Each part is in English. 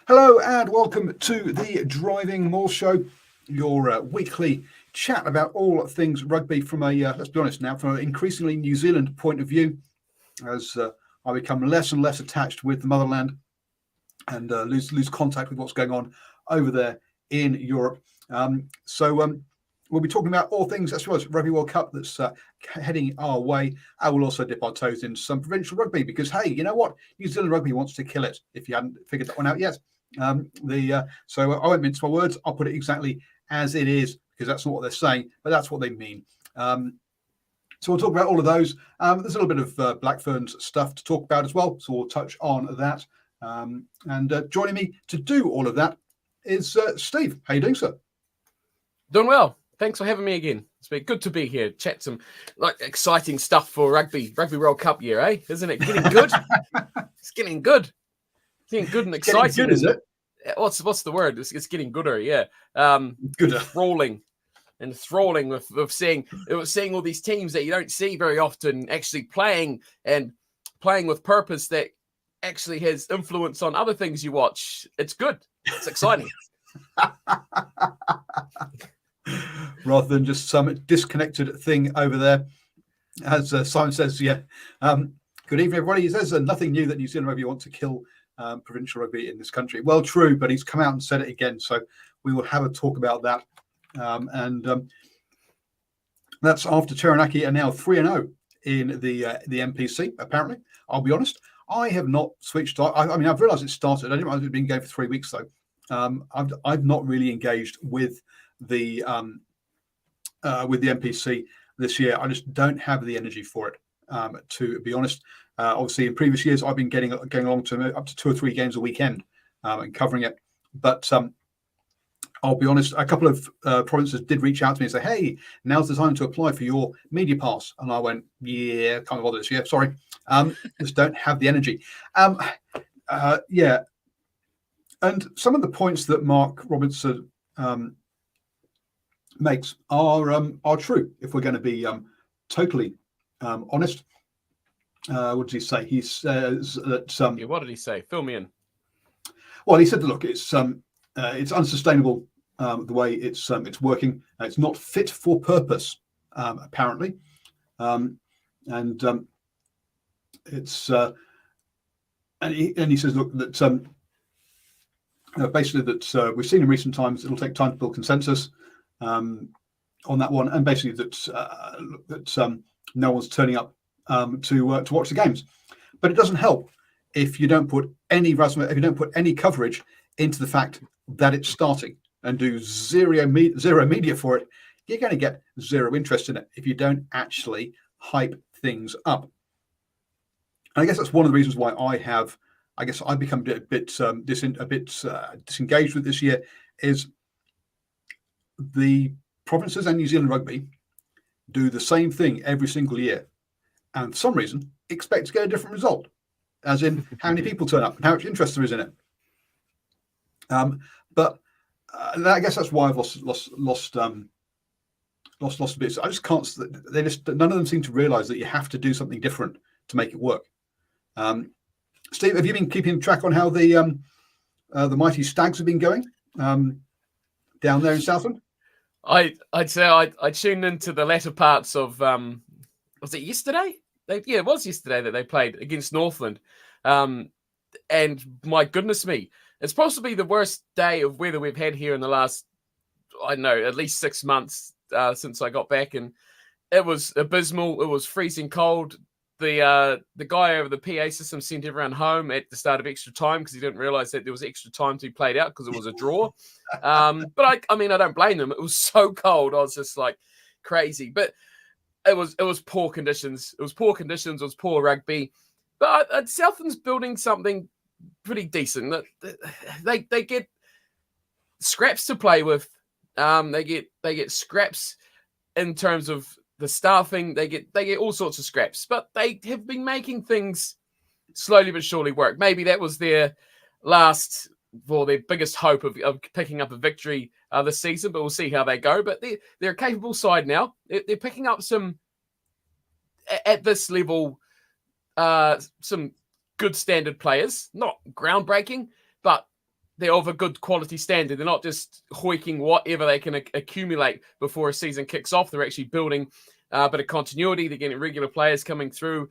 Hello and welcome to the DrivingMaul show, your weekly chat about all things rugby from let's be honest now, from an increasingly New Zealand point of view, as I become less and less attached with the motherland and lose contact with what's going on over there in Europe. We'll be talking about all things, as well as Rugby World Cup that's heading our way. I will also dip our toes in some provincial rugby because, hey, you know what? New Zealand rugby wants to kill it, if you hadn't figured that one out yet. So I won't mince my words. I'll put it exactly as it is because that's not what they're saying, but that's what they mean. So we'll talk about all of those. There's a little bit of Black Ferns stuff to talk about as well, so we'll touch on that. And joining me to do all of that is Steve. How you doing, sir? Doing well. Thanks for having me again. It's been good to be here. Chat some exciting stuff for Rugby World Cup year, eh? Isn't it getting good? It's getting good. It's getting good and exciting. Good, is it? What's the word? It's getting gooder, yeah. Gooder. Enthralling with seeing all these teams that you don't see very often actually playing with purpose that actually has influence on other things you watch. It's good. It's exciting. Rather than just some disconnected thing over there. As Simon says, yeah. Good evening, everybody. He says nothing new that New Zealand rugby want to kill provincial rugby in this country. Well, true, but he's come out and said it again. So we will have a talk about that. That's after Taranaki are now 3-0 in the MPC, apparently. I'll be honest. I have not switched. I mean, I've realised it started. I didn't realize it had been going for 3 weeks, though. I've not really engaged with the MPC this year. I just don't have the energy for it, to be honest. Obviously, in previous years, I've been going along to up to 2 or 3 games a weekend and covering it. But I'll be honest, a couple of provinces did reach out to me and say, hey, now's the time to apply for your media pass. And I went, yeah, can't bother this year. Sorry. Just don't have the energy. Yeah. And some of the points that Mark Robinson makes are true, if we're going to be totally honest. What does he say? He says that... what did he say? Fill me in. Well, he said that, look, it's unsustainable the way it's working. It's not fit for purpose, apparently. It's... And he says, look, that basically that we've seen in recent times, it'll take time to build consensus on that one, and basically that no one's turning up to watch the games. But it doesn't help if you don't put any coverage into the fact that it's starting and do zero media for it. You're going to get zero interest in it if you don't actually hype things up. And I guess that's one of the reasons why I've become a bit disengaged with this year, is the provinces and New Zealand rugby do the same thing every single year, and for some reason expect to get a different result, as in how many people turn up and how much interest there is in it. But I guess that's why I've lost a bit. I just can't. None of them seem to realise that you have to do something different to make it work. Steve, have you been keeping track on how the mighty Stags have been going down there in Southland? I'd say I tuned into the latter parts of was it yesterday? It was yesterday that they played against Northland, and my goodness me, it's possibly the worst day of weather we've had here in the last, I don't know, at least 6 months since I got back, and it was abysmal. It was freezing cold. The guy over the PA system sent everyone home at the start of extra time because he didn't realise that there was extra time to be played out because it was a draw. But I mean, I don't blame them. It was so cold. I was just like crazy. But it was poor conditions. It was poor conditions. It was poor rugby. But Southland's building something pretty decent. They get scraps to play with. They get scraps in terms of the staffing. They get all sorts of scraps, but they have been making things slowly but surely work. Maybe that was their biggest hope of picking up a victory this season, but we'll see how they go. But they're a capable side now. They're picking up some, at this level, some good standard players. Not groundbreaking, but they're of a good quality standard. They're not just hoiking whatever they can accumulate before a season kicks off. They're actually building a bit of continuity. They're getting regular players coming through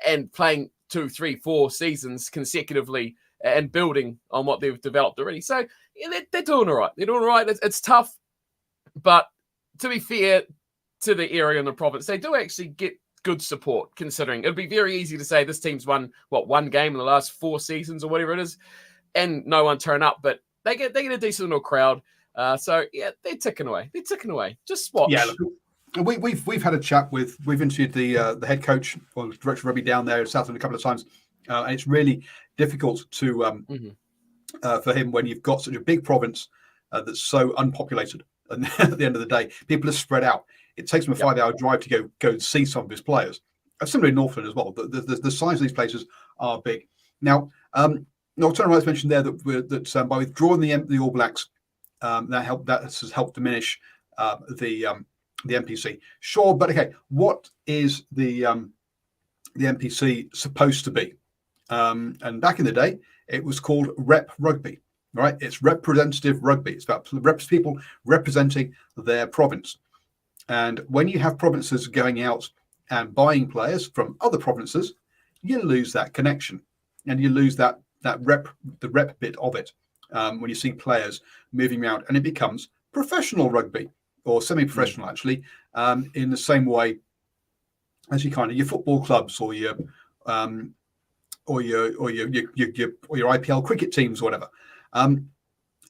and playing 2, 3, 4 seasons consecutively and building on what they've developed already. So yeah, they're doing all right. They're doing all right. It's tough, but to be fair to the area and the province, they do actually get good support, considering it'd be very easy to say this team's won, one game in the last 4 seasons or whatever it is, and no one turn up, but they get a decent little crowd. So yeah, they're ticking away. Just watch. Yeah, look, we've had a chat we've interviewed the head coach or the director of rugby down there in Southland a couple of times, and it's really difficult to for him when you've got such a big province that's so unpopulated, and at the end of the day, people are spread out. It takes him a 5-hour drive to go and see some of his players. Similarly in Northland as well. The size of these places are big. Now, Turner Wright's mentioned there that by withdrawing the All Blacks, that has helped diminish the NPC. Sure, but okay, what is the NPC supposed to be? And back in the day, it was called Rep Rugby. Right? It's representative rugby. It's about people representing their province. And when you have provinces going out and buying players from other provinces, you lose that connection, and you lose the rep bit of it. When you see players moving around, and it becomes professional rugby or semi-professional, actually, in the same way as your football clubs or your IPL cricket teams or whatever.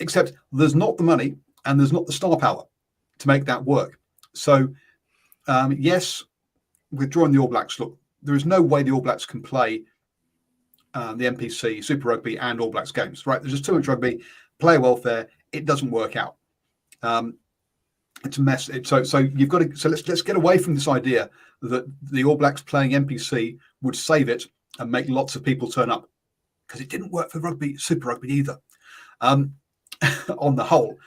Except there's not the money and there's not the star power to make that work. So, yes, withdrawing the All Blacks, look, there is no way the All Blacks can play the NPC, Super Rugby, and All Blacks games, right? There's just too much rugby, player welfare. It doesn't work out. It's a mess. So you've got to. So let's get away from this idea that the All Blacks playing NPC would save it and make lots of people turn up, because it didn't work for rugby, Super Rugby either. On the whole,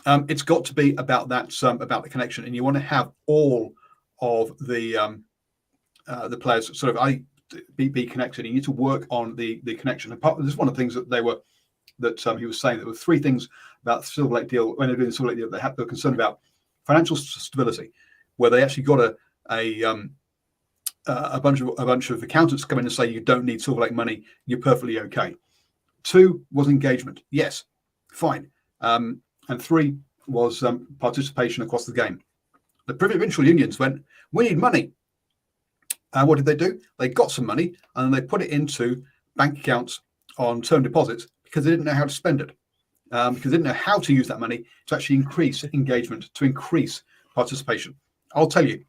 it's got to be about that, about the connection, and you want to have all of the players sort of be connected. You need to work on the connection. And this is one of the things that he was saying, that there were 3 things about the Silver Lake deal, when they were doing the Silver Lake deal, they were concerned about financial stability, where they actually got a bunch of accountants come in and say you don't need Silver Lake money, you're perfectly okay. 2 was engagement. Yes, fine. And 3 was participation across the game. The provincial unions went, we need money. And what did they do? They got some money and they put it into bank accounts on term deposits, because they didn't know how to spend it, because they didn't know how to use that money to actually increase engagement, to increase participation. I'll tell you,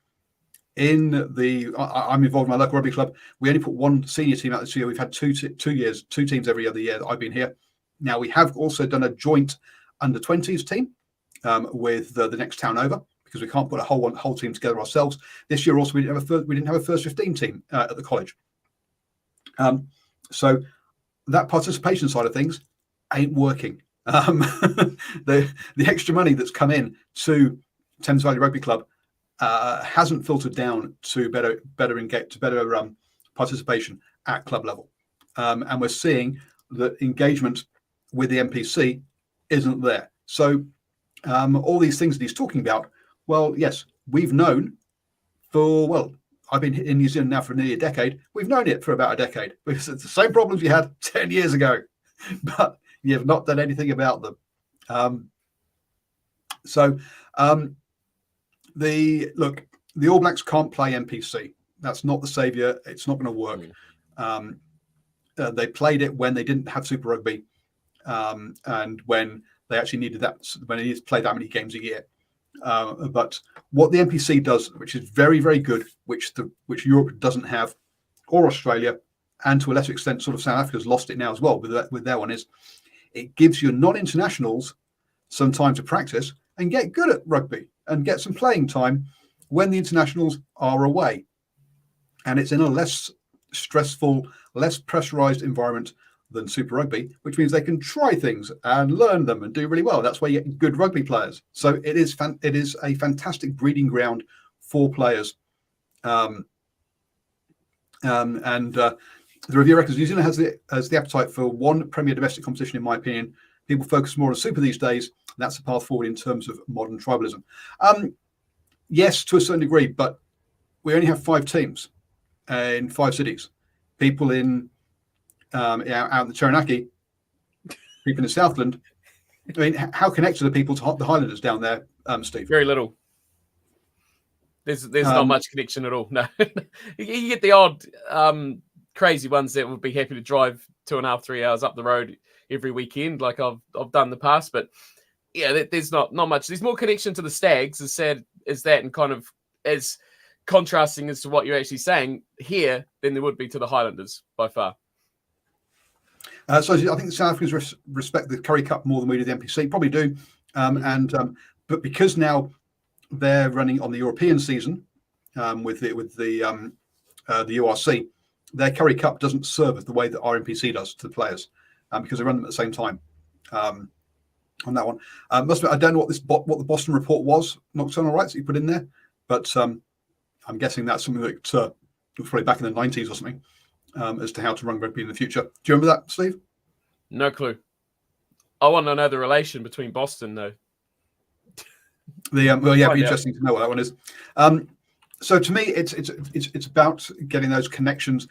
I'm involved in my local rugby club. We only put 1 senior team out this year. We've had 2 teams every other year that I've been here. Now, we have also done a joint under-20s team with the next town over, because we can't put a whole team together ourselves. This year also we didn't have a first 15 team at the college. So that participation side of things ain't working. The extra money that's come in to Thames Valley Rugby Club hasn't filtered down to better participation at club level, and we're seeing that engagement with the NPC isn't there. So all these things that he's talking about, well, yes, we've known I've been in New Zealand now for nearly a decade. We've known it for about a decade, because it's the same problems you had 10 years ago, but you have not done anything about them. The All Blacks can't play NPC. That's not the saviour. It's not going to work. They played it when they didn't have Super Rugby, and when they actually needed that, when they needed to play that many games a year. But what the NPC does, which is very, very good, which Europe doesn't have, or Australia, and to a lesser extent, sort of South Africa's lost it now as well with their one, is it gives your non-internationals some time to practice and get good at rugby and get some playing time when the internationals are away. And it's in a less stressful, less pressurized environment than Super Rugby, which means they can try things and learn them and do really well. That's why you get good rugby players. So it is a fantastic breeding ground for players. The review reckons New Zealand has the appetite for one premier domestic competition, in my opinion. People focus more on Super these days. And that's the path forward in terms of modern tribalism. Yes, to a certain degree, but we only have 5 teams in 5 cities. People in out in the Taranaki, people in Southland. I mean, how connected are people to the Highlanders down there, Steve? Very little. There's not much connection at all. No, you get the odd crazy ones that would be happy to drive 2.5, 3 hours up the road every weekend, like I've done in the past. But yeah, there's not much. There's more connection to the Stags, as sad as that, and kind of as contrasting as to what you're actually saying here than there would be to the Highlanders by far. So I think the South Africans respect the Currie Cup more than we do the NPC. Probably do, but because now they're running on the European season with the URC, their Currie Cup doesn't serve the way that our NPC does to the players because they run them at the same time. On that one, I don't know what the Boston report was, nocturnal rights that you put in there, but I'm guessing that's something that was probably back in the 90s or something. As to how to run rugby in the future. Do you remember that, Steve? No clue. I want to know the relation between Boston, though. It'd be interesting to know what that one is. So to me, it's about getting those connections.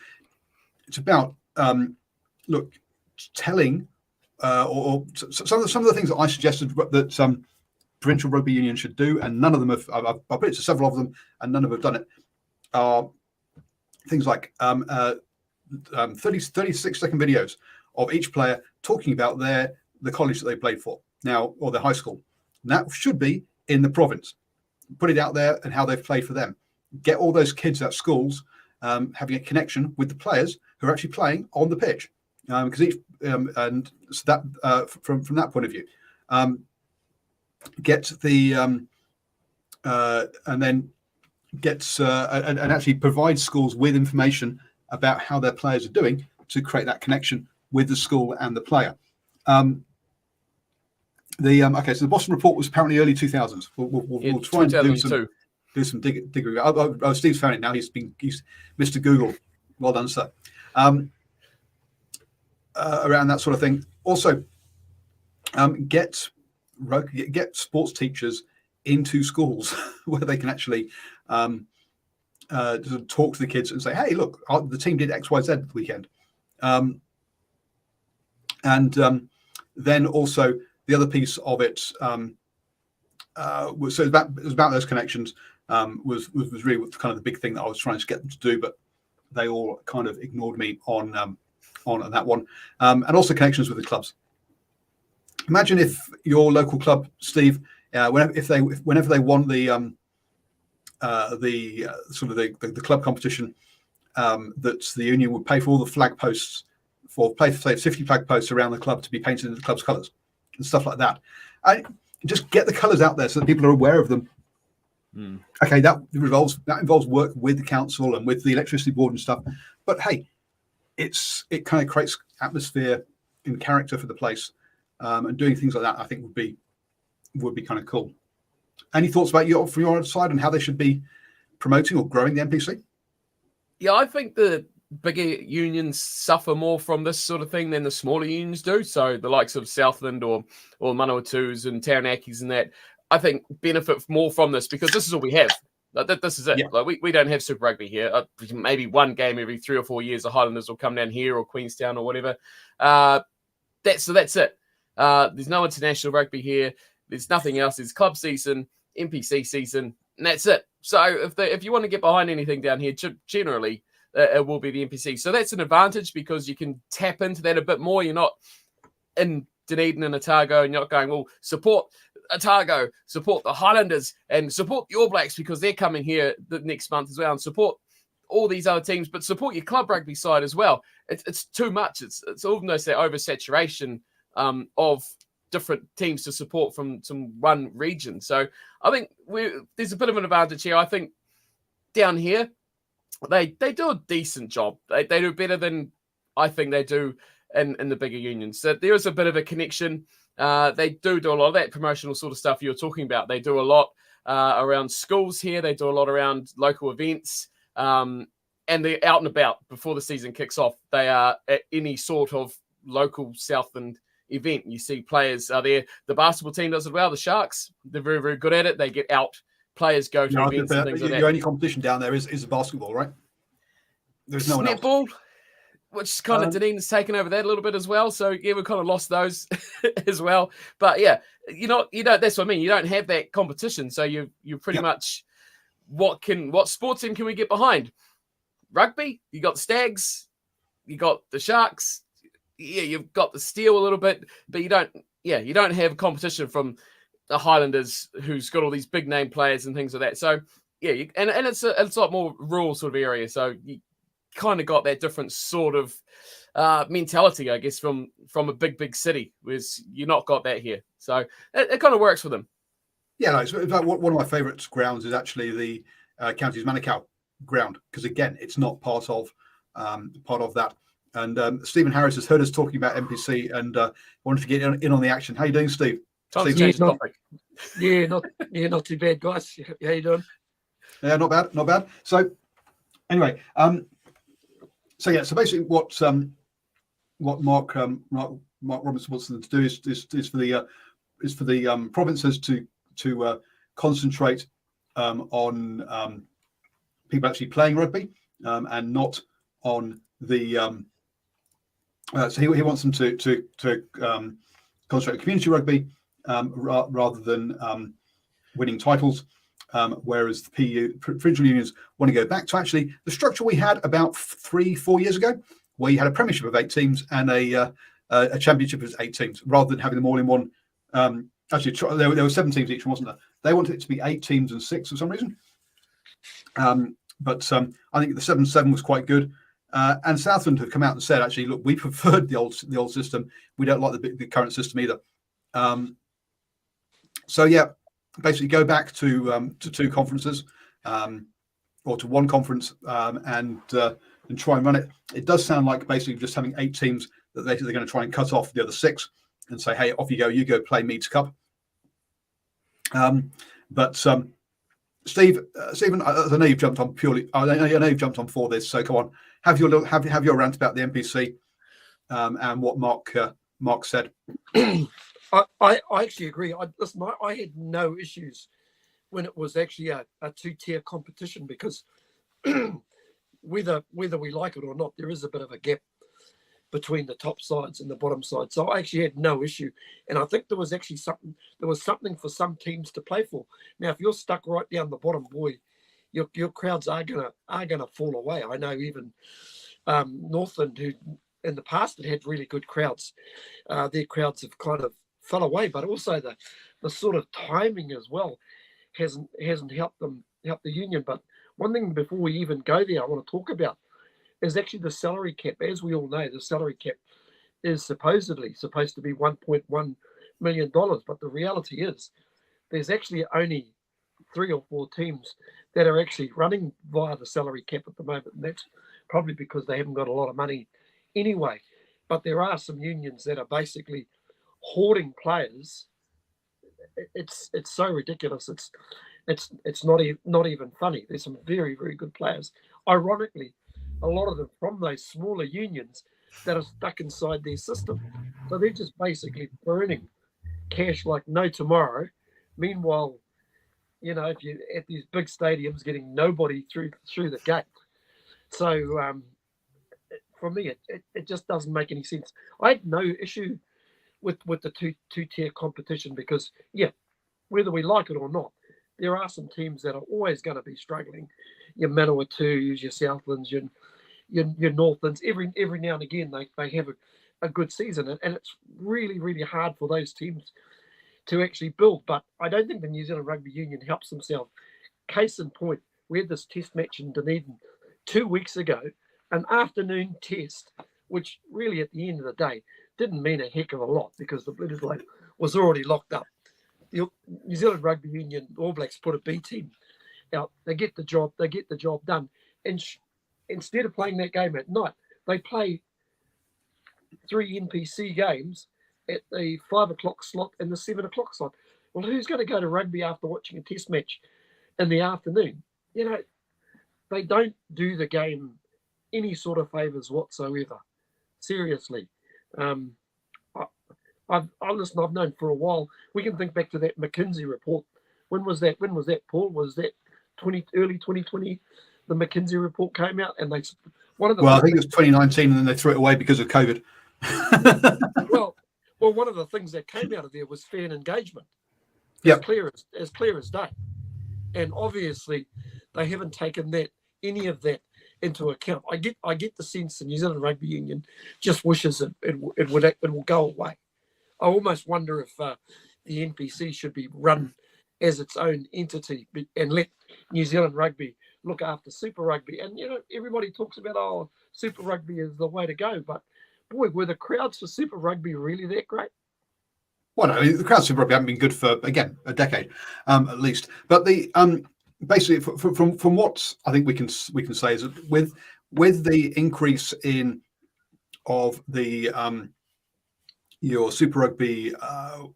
It's about telling or some of the things that I suggested that provincial rugby union should do, and none of them have. I've put it to several of them, and none of them have done it. Are things like 36-second videos of each player talking about the college that they played for now or their high school. And that should be in the province. Put it out there and how they've played for them. Get all those kids at schools having a connection with the players who are actually playing on the pitch. Because each and so that from that point of view, get the and then gets and actually provide schools with information about how their players are doing to create that connection with the school and the player. So the Boston report was apparently early 2000s. We'll try and do some digging. Oh, Steve's found it now. He's Mr. Google. Well done, sir. Around that sort of thing. Also, get sports teachers into schools where they can actually talk to the kids and say, hey, look, the team did X, Y, Z the weekend. Then also the other piece of it was about those connections was really kind of the big thing that I was trying to get them to do, but they all kind of ignored me on that one. And also connections with the clubs. Imagine if your local club, Steve, whenever they won the club competition, that the union would pay for all the flag posts, say 50 flag posts around the club to be painted in the club's colours and stuff like that. Just get the colours out there so that people are aware of them. Okay, that involves work with the council and with the electricity board and stuff. But hey, it kind of creates atmosphere and character for the place, and doing things like that I think would be kind of cool. Any thoughts about from your side on how they should be promoting or growing the NPC? Yeah, I think the bigger unions suffer more from this sort of thing than the smaller unions do. So the likes of Southland or Manawatu's and Taranakis and that, I think benefit more from this because this is all we have. Like, this is it. Yeah. Like we don't have Super Rugby here. Maybe one game every 3 or 4 years, the Highlanders will come down here or Queenstown or whatever. That's it. There's no international rugby here. There's nothing else. There's club season, NPC season, and that's it. So if you want to get behind anything down here, generally it will be the NPC. So that's an advantage because you can tap into that a bit more. You're not in Dunedin and Otago, and you're not going, well, support Otago, support the Highlanders, and support the All Blacks because they're coming here the next month as well, and support all these other teams, but support your club rugby side as well. It's too much. It's almost that oversaturation of different teams to support from some one region. So I think there's a bit of an advantage here. I think down here, they do a decent job. They do better than I think they do in the bigger unions. So there is a bit of a connection. They do a lot of that promotional sort of stuff you're talking about. They do a lot around schools here. They do a lot around local events. And and they're out and about before the season kicks off. They are at any sort of local Southland event. You see players are there. The basketball team does it well. The Sharks, they're very, very good at it. They get out. Players go to events and things like that. Your only competition down there is the basketball, right? There's no one else. Netball, which kind of Dunedin's taken over that a little bit as well. So yeah, we kind of lost those as well. But yeah, you don't. That's what I mean. You don't have that competition, so you're pretty much what sports team can we get behind? Rugby. You got the Stags. You got the Sharks. Yeah, you've got the Steel a little bit, but you don't have competition from the Highlanders, who's got all these big name players and things like that. So yeah, and it's a lot more rural sort of area. So you kind of got that different sort of mentality, I guess, from a big city, whereas you not got that here. So it kind of works for them. Yeah, no, it's like one of my favourite grounds is actually the Counties Manukau ground, because again, it's not part of that. And Stephen Harris has heard us talking about NPC and wanted to get in on the action. How you doing, Steve? Time to change the topic. Not too bad, guys. How you doing? Yeah, not bad. So anyway, so basically what Mark Robinson wants them to do is for the provinces to concentrate on people actually playing rugby and not on the so he wants them to concentrate on community rugby rather than winning titles, whereas the provincial unions want to go back to actually the structure we had about 3-4 years ago, where you had a premiership of 8 teams and a championship of 8 teams, rather than having them all in one. Actually, there were 7 teams each, wasn't there? They wanted it to be 8 teams and 6 for some reason. But I think the 7-7 was quite good. And Southland have come out and said, actually, look, we preferred the old system. We don't like the current system either. So yeah, basically go back to 2 conferences, or to 1 conference, and try and run it. It does sound like basically just having 8 teams that they're going to try and cut off the other 6 and say, hey, off you go play Meads Cup. But Stephen, I know you've jumped on I know you've jumped on for this, so come on, have your rant about the NPC and what Mark said. I actually agree. I had no issues when it was actually a 2-tier competition, because whether we like it or not, there is a bit of a gap between the top sides and the bottom side. So I actually had no issue, and I think there was something for some teams to play for. Now, if you're stuck right down the bottom, boy, your crowds are gonna fall away. I know even Northland, who in the past had really good crowds, their crowds have kind of fell away, but also the sort of timing as well hasn't helped the union. But one thing before we even go there, I want to talk about is actually the salary cap. As we all know, the salary cap is supposedly supposed to be $1.1 million, but the reality is there's actually only 3 or 4 teams that are actually running via the salary cap at the moment, and that's probably because they haven't got a lot of money anyway. But there are some unions that are basically hoarding players. It's so ridiculous. It's not even funny. There's some very, very good players. Ironically, a lot of them from those smaller unions that are stuck inside their system. So they're just basically burning cash like no tomorrow. Meanwhile, if you're at these big stadiums getting nobody through the gate. So for me, it just doesn't make any sense. I had no issue with the two-tier competition, because, yeah, whether we like it or not, there are some teams that are always going to be struggling. Your Manawatu's, your Southlands, your Northlands. Every now and again they have a good season, and it's really, really hard for those teams to actually build. But I don't think the New Zealand Rugby Union helps themselves. Case in point, we had this test match in Dunedin 2 weeks ago, an afternoon test, which really at the end of the day didn't mean a heck of a lot, because the Blue Bloke was already locked up. The New Zealand Rugby Union All Blacks put a B team out. They get the job done. And instead of playing that game at night, they play 3 NPC games at the 5 o'clock slot and the 7 o'clock slot. Well, who's going to go to rugby after watching a test match in the afternoon? They don't do the game any sort of favours whatsoever. Seriously. I've known for a while. We can think back to that McKinsey report. When was that, Paul? Was that early 2020? The McKinsey report came out, and I think it was 2019, and then they threw it away because of COVID. well, one of the things that came out of there was fan engagement. Yep. As clear as day. And obviously, they haven't taken any of that into account. I get the sense the New Zealand Rugby Union just wishes it will go away. I almost wonder if the NPC should be run as its own entity and let New Zealand Rugby look after Super Rugby. And everybody talks about Super Rugby is the way to go, but boy, were the crowds for Super Rugby really that great? Well, no, the crowds for Super Rugby haven't been good for again a decade, at least. But the basically from what I think we can say is that with the increase of the your Super Rugby,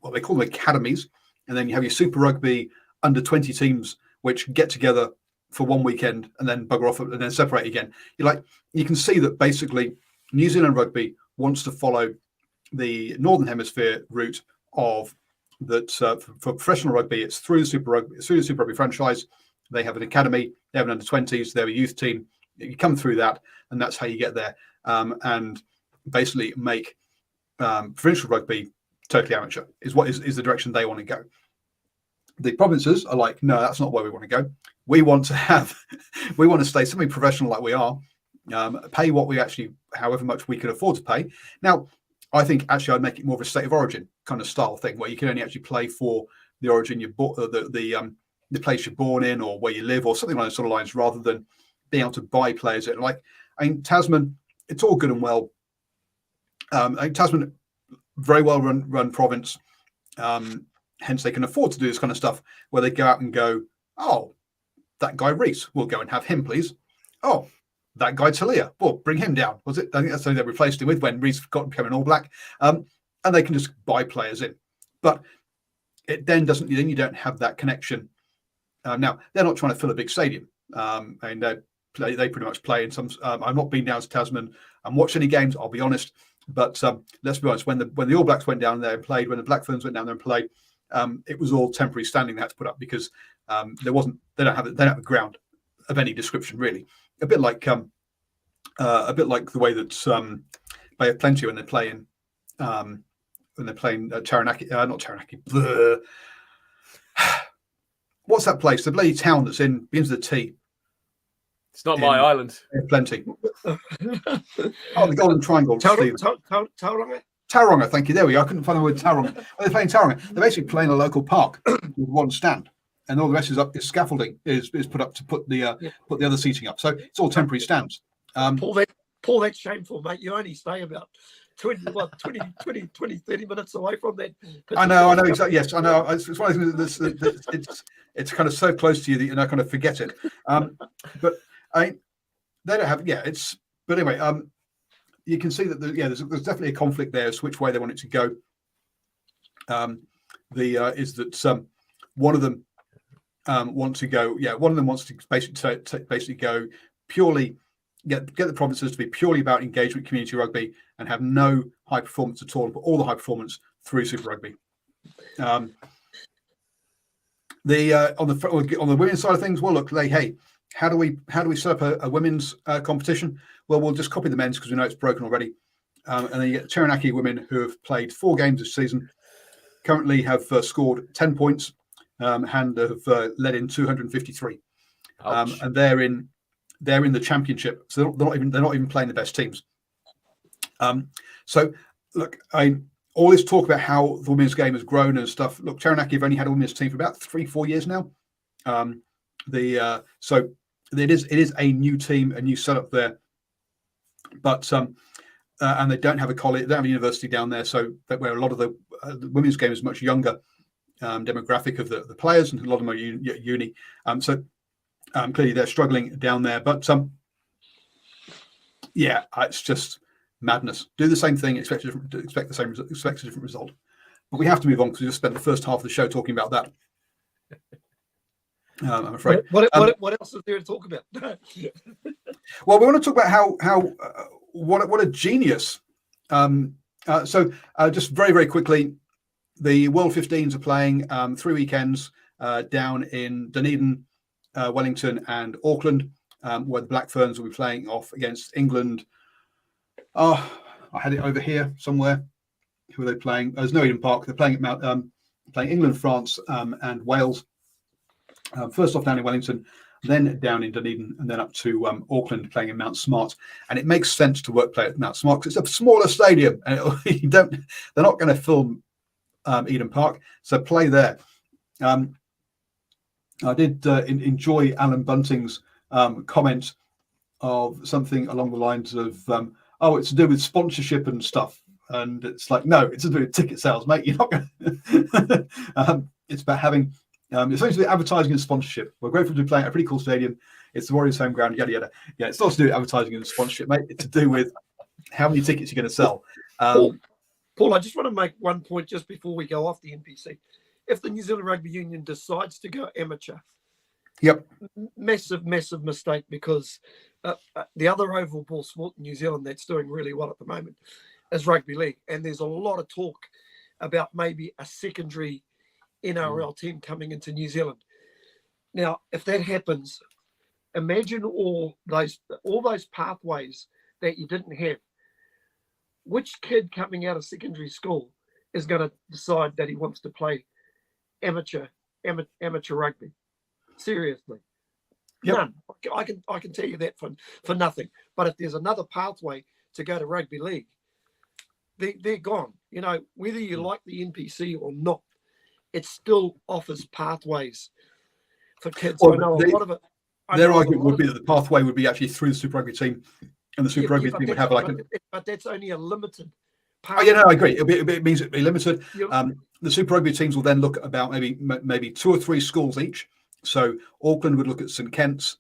what they call them academies, and then you have your Super Rugby under 20 teams which get together for one weekend and then bugger off and then separate again. You can see that basically New Zealand Rugby wants to follow the Northern Hemisphere route of that for professional rugby. It's through the Super Rugby franchise. They have an academy, they have an under 20s, they have a youth team. You come through that, and that's how you get there, and basically make provincial rugby totally amateur is the direction they want to go. The provinces are like, no, that's not where we want to go. We want to stay semi-professional like we are, pay what we actually, however much we can afford to pay. Now, I think actually I'd make it more of a state of origin kind of style thing where you can only actually play for the origin the place you're born in or where you live or something like those sort of lines, rather than being able to buy players. Tasman, it's all good and well. Tasman, very well run province. Hence, they can afford to do this kind of stuff where they go out and go, oh, that guy Reese, we'll go and have him, please. Oh, that guy Talia, well, bring him down. Was it? I think that's something they replaced him with when Reese became an All Black. And they can just buy players in. But it then doesn't. Then you don't have that connection. Now they're not trying to fill a big stadium, and they pretty much play in some. I've not been down to Tasman and watched any games. I'll be honest. But let's be honest. When the All Blacks went down there and played, when the Black Ferns went down there and played, it was all temporary standing they had to put up because there wasn't. They don't have a ground of any description really. A bit like the way that Bay of Plenty when they're playing Taranaki, not Taranaki. What's that place? The bloody town that's begins with a T. It's not my island. Plenty. Oh, the Golden Triangle. Tauranga. Tauranga, thank you. There we go. I couldn't find the word Tauranga. They're playing Tauranga. They're basically playing a local park with one stand, and all the rest is scaffolding is put up to put the other seating up. So it's all temporary stands. Paul, that's shameful, mate. You only stay about 20, 30 minutes away from that. I know exactly. Yes, I know. It's one of the things it's kind of so close to you that you kind of forget it. But they don't have. Yeah, it's. But anyway, you can see that there's definitely a conflict there as to which way they want it to go. Is that one of them want to go? Yeah, one of them wants to basically go purely. Get the provinces to be purely about engagement, community rugby, and have no high performance at all, and put all the high performance through Super Rugby. On the women's side of things, well, look, how do we set up a women's competition? Well, we'll just copy the men's because we know it's broken already, and then you get Taranaki women who have played 4 games this season, currently have scored 10 points, and have led in 253, and they're in the championship, so they're not even playing the best teams. So look, all this talk about how the women's game has grown and stuff. Look, Taranaki have only had a women's team for about 3-4 years now. So it is a new team, a new setup there, but and they don't have a college, they don't have a university down there, so that where a lot of the women's game is much younger demographic of the players, and a lot of them are uni. So clearly they're struggling down there, but it's just madness. Do the same thing, expect a different result. But we have to move on because we just spent the first half of the show talking about that. I'm afraid. What else is there to talk about? Well, we want to talk about what a genius. Just very, very quickly, the World 15s are playing 3 weekends down in Dunedin, Wellington, and Auckland, where the Black Ferns will be playing off against England. Oh, I had it over here somewhere. Who are they playing? There's no Eden Park. They're playing at playing England, France, and Wales. First off down in Wellington, then down in Dunedin, and then up to Auckland, playing in Mount Smart. And it makes sense to play at Mount Smart because it's a smaller stadium, and they're not going to film Eden Park, so play there. I did enjoy Alan Bunting's comment of something along the lines of, it's to do with sponsorship and stuff. And it's like, no, it's to do with ticket sales, mate. You're not going to. It's about having, it's supposed to be advertising and sponsorship. We're grateful to be playing at a pretty cool stadium. It's the Warriors' home ground, yada, yada. Yeah, it's not to do with advertising and sponsorship, mate. It's to do with how many tickets you're going to sell. Paul, I just want to make one point just before we go off the NPC. If the New Zealand Rugby Union decides to go amateur, yep, massive mistake, because the other oval ball sport in New Zealand that's doing really well at the moment is rugby league, and there's a lot of talk about maybe a secondary NRL team coming into New Zealand. Now, if that happens, imagine all those pathways that you didn't have. Which kid coming out of secondary school is going to decide that he wants to play amateur rugby? Seriously, yep. None. I can tell you that for nothing. But if there's another pathway to go to rugby league, they're gone. You know, whether you like the NPC or not, it still offers pathways for kids. Well, I know a lot of it. Their argument would be that the pathway would be actually through the Super Rugby team, and the Super Rugby team would have but that's only a limited. Oh yeah, no, I agree. It means it'll be limited. The Super Rugby teams will then look at about maybe 2 or 3 schools each. So Auckland would look at St Kent's,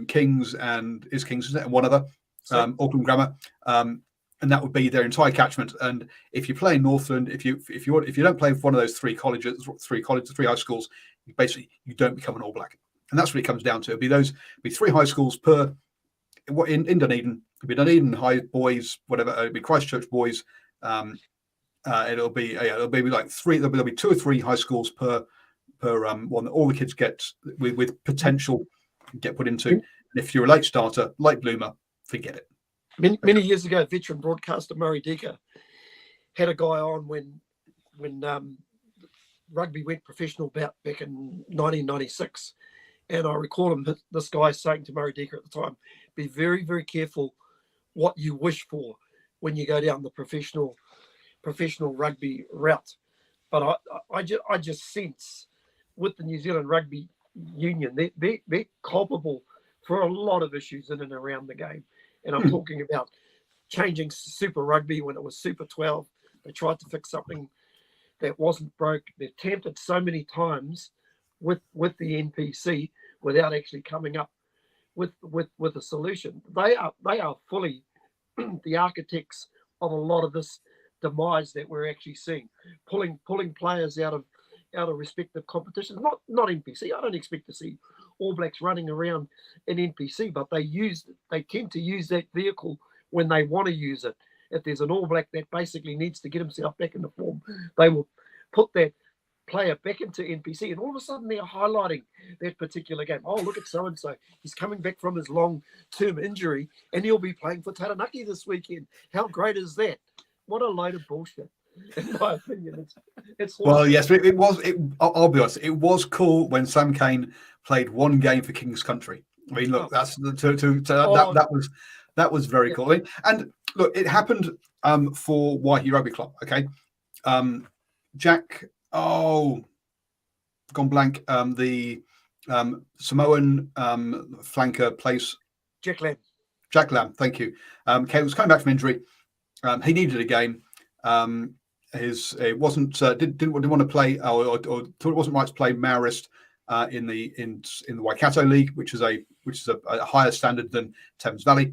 Kings, and Kings, isn't it? And one other, Auckland Grammar, and that would be their entire catchment. And if you play in Northland, if you don't play for one of those 3 colleges, 3 high schools, you don't become an All Black. And that's what it comes down to. It'll be 3 high schools per in Dunedin. It'll be Dunedin High boys, whatever. It'll be Christchurch boys. It'll be like 3. There'll be 2 or 3 high schools per one that all the kids get with potential get put into. And if you're a late starter, late bloomer, forget it. Many years ago, veteran broadcaster Murray Decker had a guy on when rugby went professional back in 1996. And I recall this guy saying to Murray Decker at the time, be very, very careful what you wish for when you go down the professional rugby route. But I just sense with the New Zealand Rugby Union, they're culpable for a lot of issues in and around the game. And I'm talking about changing Super Rugby when it was Super 12. They tried to fix something that wasn't broke. They've attempted so many times with the NPC without actually coming up with a solution. They are fully the architects of a lot of this demise that we're actually seeing, pulling players out of respective competitions. Not NPC. I don't expect to see All Blacks running around in NPC, but they tend to use that vehicle when they want to use it. If there's an All Black that basically needs to get himself back into form, they will put that player back into NPC, and all of a sudden they're highlighting that particular game. Oh, look at so-and-so. He's coming back from his long-term injury, and he'll be playing for Taranaki this weekend. How great is that? What a load of bullshit, in my opinion. It's well, yes, but it was. I'll be honest. It was cool when Sam Cane played one game for King's Country. I mean, look, that was very cool. And look, it happened for Waihi Rugby Club. Okay, Jack. Oh, gone blank. The Samoan flanker place. Jack Lamb. Thank you. Was coming back from injury. He needed a game. It wasn't didn't want to play or thought it wasn't right to play Maoist in the Waikato League, which is a higher standard than Thames Valley,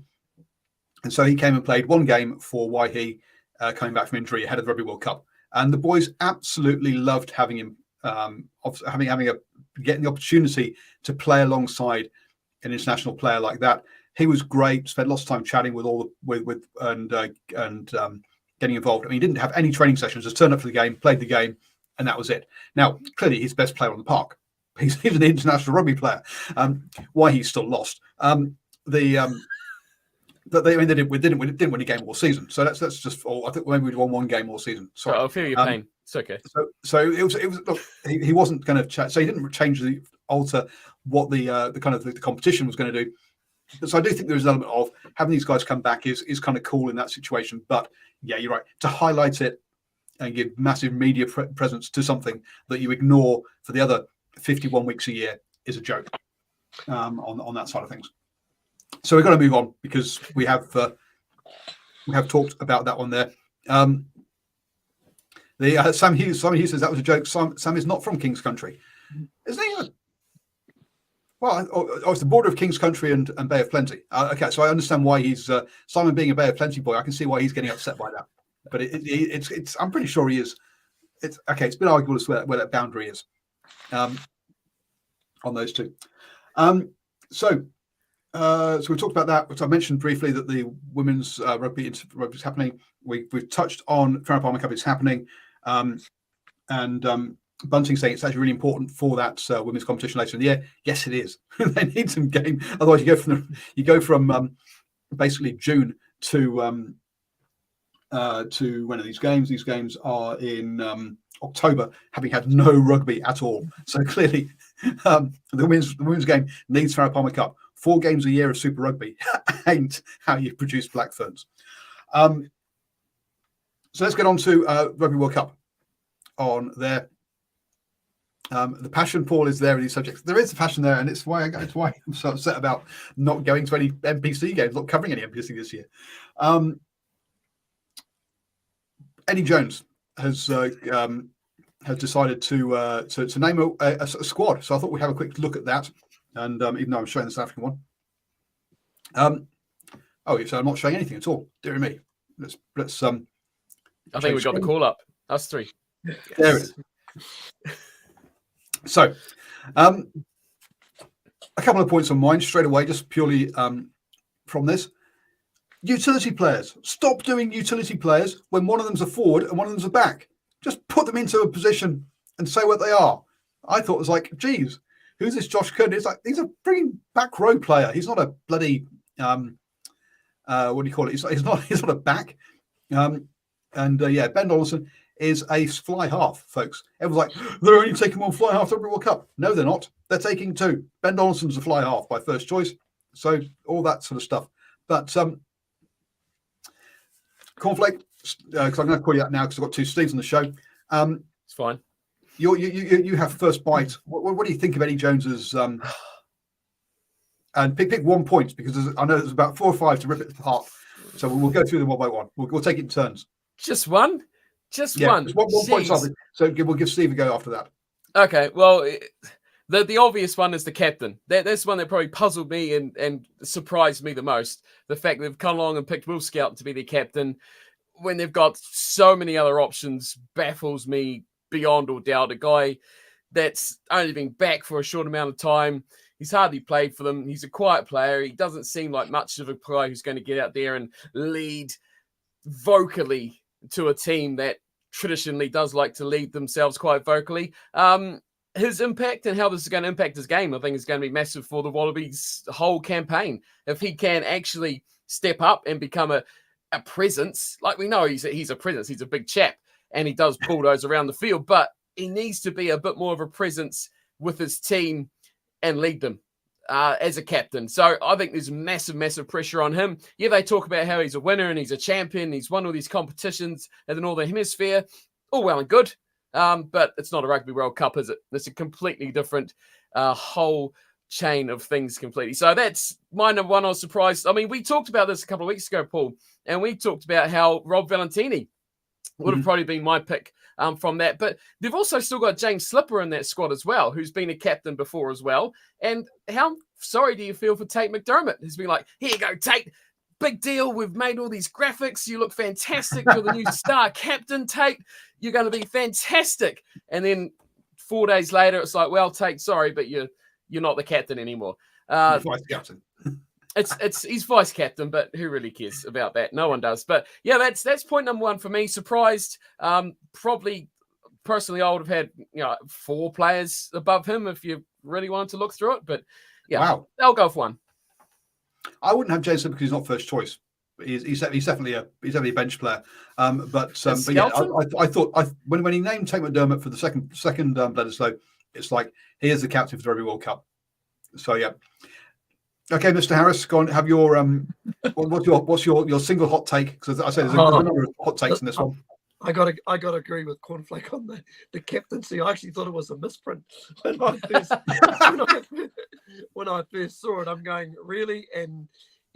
and so he came and played one game for Waihi, coming back from injury ahead of the Rugby World Cup, and the boys absolutely loved having him, having a getting the opportunity to play alongside an international player like that. He was great. Spent lots of time chatting with getting involved. I mean, he didn't have any training sessions. Just turned up for the game, played the game, and that was it. Now, clearly, he's the best player on the park. He's an international rugby player. Why he's still lost? They didn't win a game all season. So that's just. I think maybe we won one game all season. Sorry, I feel your pain. It's okay. So it was. Look, he wasn't going to. So he didn't alter what the kind of the competition was going to do. So I do think there is an element of having these guys come back is kind of cool in that situation. But yeah, you're right. To highlight it and give massive media presence to something that you ignore for the other 51 weeks a year is a joke on that side of things. So we've got to move on because we have talked about that one there. Sam Hughes says that was a joke. Sam is not from King's Country, isn't he? Well, it's the border of King's Country and Bay of Plenty. Okay, so I understand why he's Simon being a Bay of Plenty boy. I can see why he's getting upset by that. But it's I'm pretty sure he is. It's okay. It's been arguable as to where that boundary is on those two. So we talked about that, which I mentioned briefly that the women's rugby is happening. We've touched on Farah Palmer Cup is happening, and Bunting saying it's actually really important for that women's competition later in the year. Yes, it is. They need some game. Otherwise, you go from basically June to when are these games? These games are in October, having had no rugby at all. So clearly, the women's game needs Farah Palmer Cup. 4 games a year of Super Rugby ain't how you produce Black Ferns. So let's get on to Rugby World Cup on there. The passion, Paul, is there in these subjects. There is a passion there, and it's why I'm so upset about not going to any NPC games, not covering any NPC this year. Eddie Jones has decided to name a squad, so I thought we'd have a quick look at that. And even though I'm showing the South African one, so I'm not showing anything at all. Dear me, let's. I think we got the call up. Us three. Yes. There it is. So, a couple of points on mine straight away, just purely from this. Utility players. Stop doing utility players when one of them's a forward and one of them's a back. Just put them into a position and say what they are. I thought it was like, geez, who's this Josh Curtin? It's like, he's a freaking back row player. He's not a bloody, what do you call it? He's not a back. Ben Donaldson is a fly half, folks. Everyone's like, they're only taking one fly half to the World Cup. No, they're not. They're taking 2. Ben Donaldson's a fly half by first choice. So all that sort of stuff. But Cornflake, because I'm going to call you that now because I've got 2 Steves on the show. It's fine. You have first bite. What do you think of Eddie Jones's? And pick 1 point because I know there's about 4 or 5 to rip it apart. So we'll go through them one by one. We'll take it in turns. Just one. Just one. Just one point. So we'll give Steve a go after that. Okay. Well, the obvious one is the captain. That's one that probably puzzled me and surprised me the most. The fact they've come along and picked Will Scout to be their captain when they've got so many other options baffles me beyond all doubt. A guy that's only been back for a short amount of time. He's hardly played for them. He's a quiet player. He doesn't seem like much of a player who's going to get out there and lead vocally to a team that traditionally does like to lead themselves quite vocally. His impact and how this is going to impact his game, I think, is going to be massive for the Wallabies' whole campaign. If he can actually step up and become a presence, like we know he's a presence, he's a big chap, and he does bulldoze around the field, but he needs to be a bit more of a presence with his team and lead them as a captain. So I think there's massive pressure on him. Yeah, they talk about how he's a winner and he's a champion. He's won all these competitions in the Northern Hemisphere. All well and good. But it's not a Rugby World Cup, is it? It's a completely different whole chain of things completely. So that's my number one. I was surprised. I mean, we talked about this a couple of weeks ago, Paul, and we talked about how Rob Valentini would have probably been my pick from that. But they've also still got James Slipper in that squad as well, who's been a captain before as well. And how sorry do you feel for Tate McDermott, who's been like, here you go, Tate, big deal. We've made all these graphics. You look fantastic. You're the new star captain, Tate. You're going to be fantastic. And then 4 days later, it's like, well, sorry, but you're not the captain anymore. Vice captain. He's vice captain, but who really cares about that? No one does. But yeah, that's point number one for me. Surprised. Probably personally, I would have had 4 players above him if you really wanted to look through it. But yeah, Wow. I'll go for one. I wouldn't have Jason because he's not first choice. He's definitely a bench player. But yeah, I thought when he named Tate McDermott for the second Bledisloe, it's like he is the captain for the Rugby World Cup. So yeah. Okay, Mr. Harris, go on. Have your what's your single hot take? Because I said there's a number of hot takes in this one. I got to agree with Cornflake on the captaincy. I actually thought it was a misprint when I first saw it. I'm going, really? And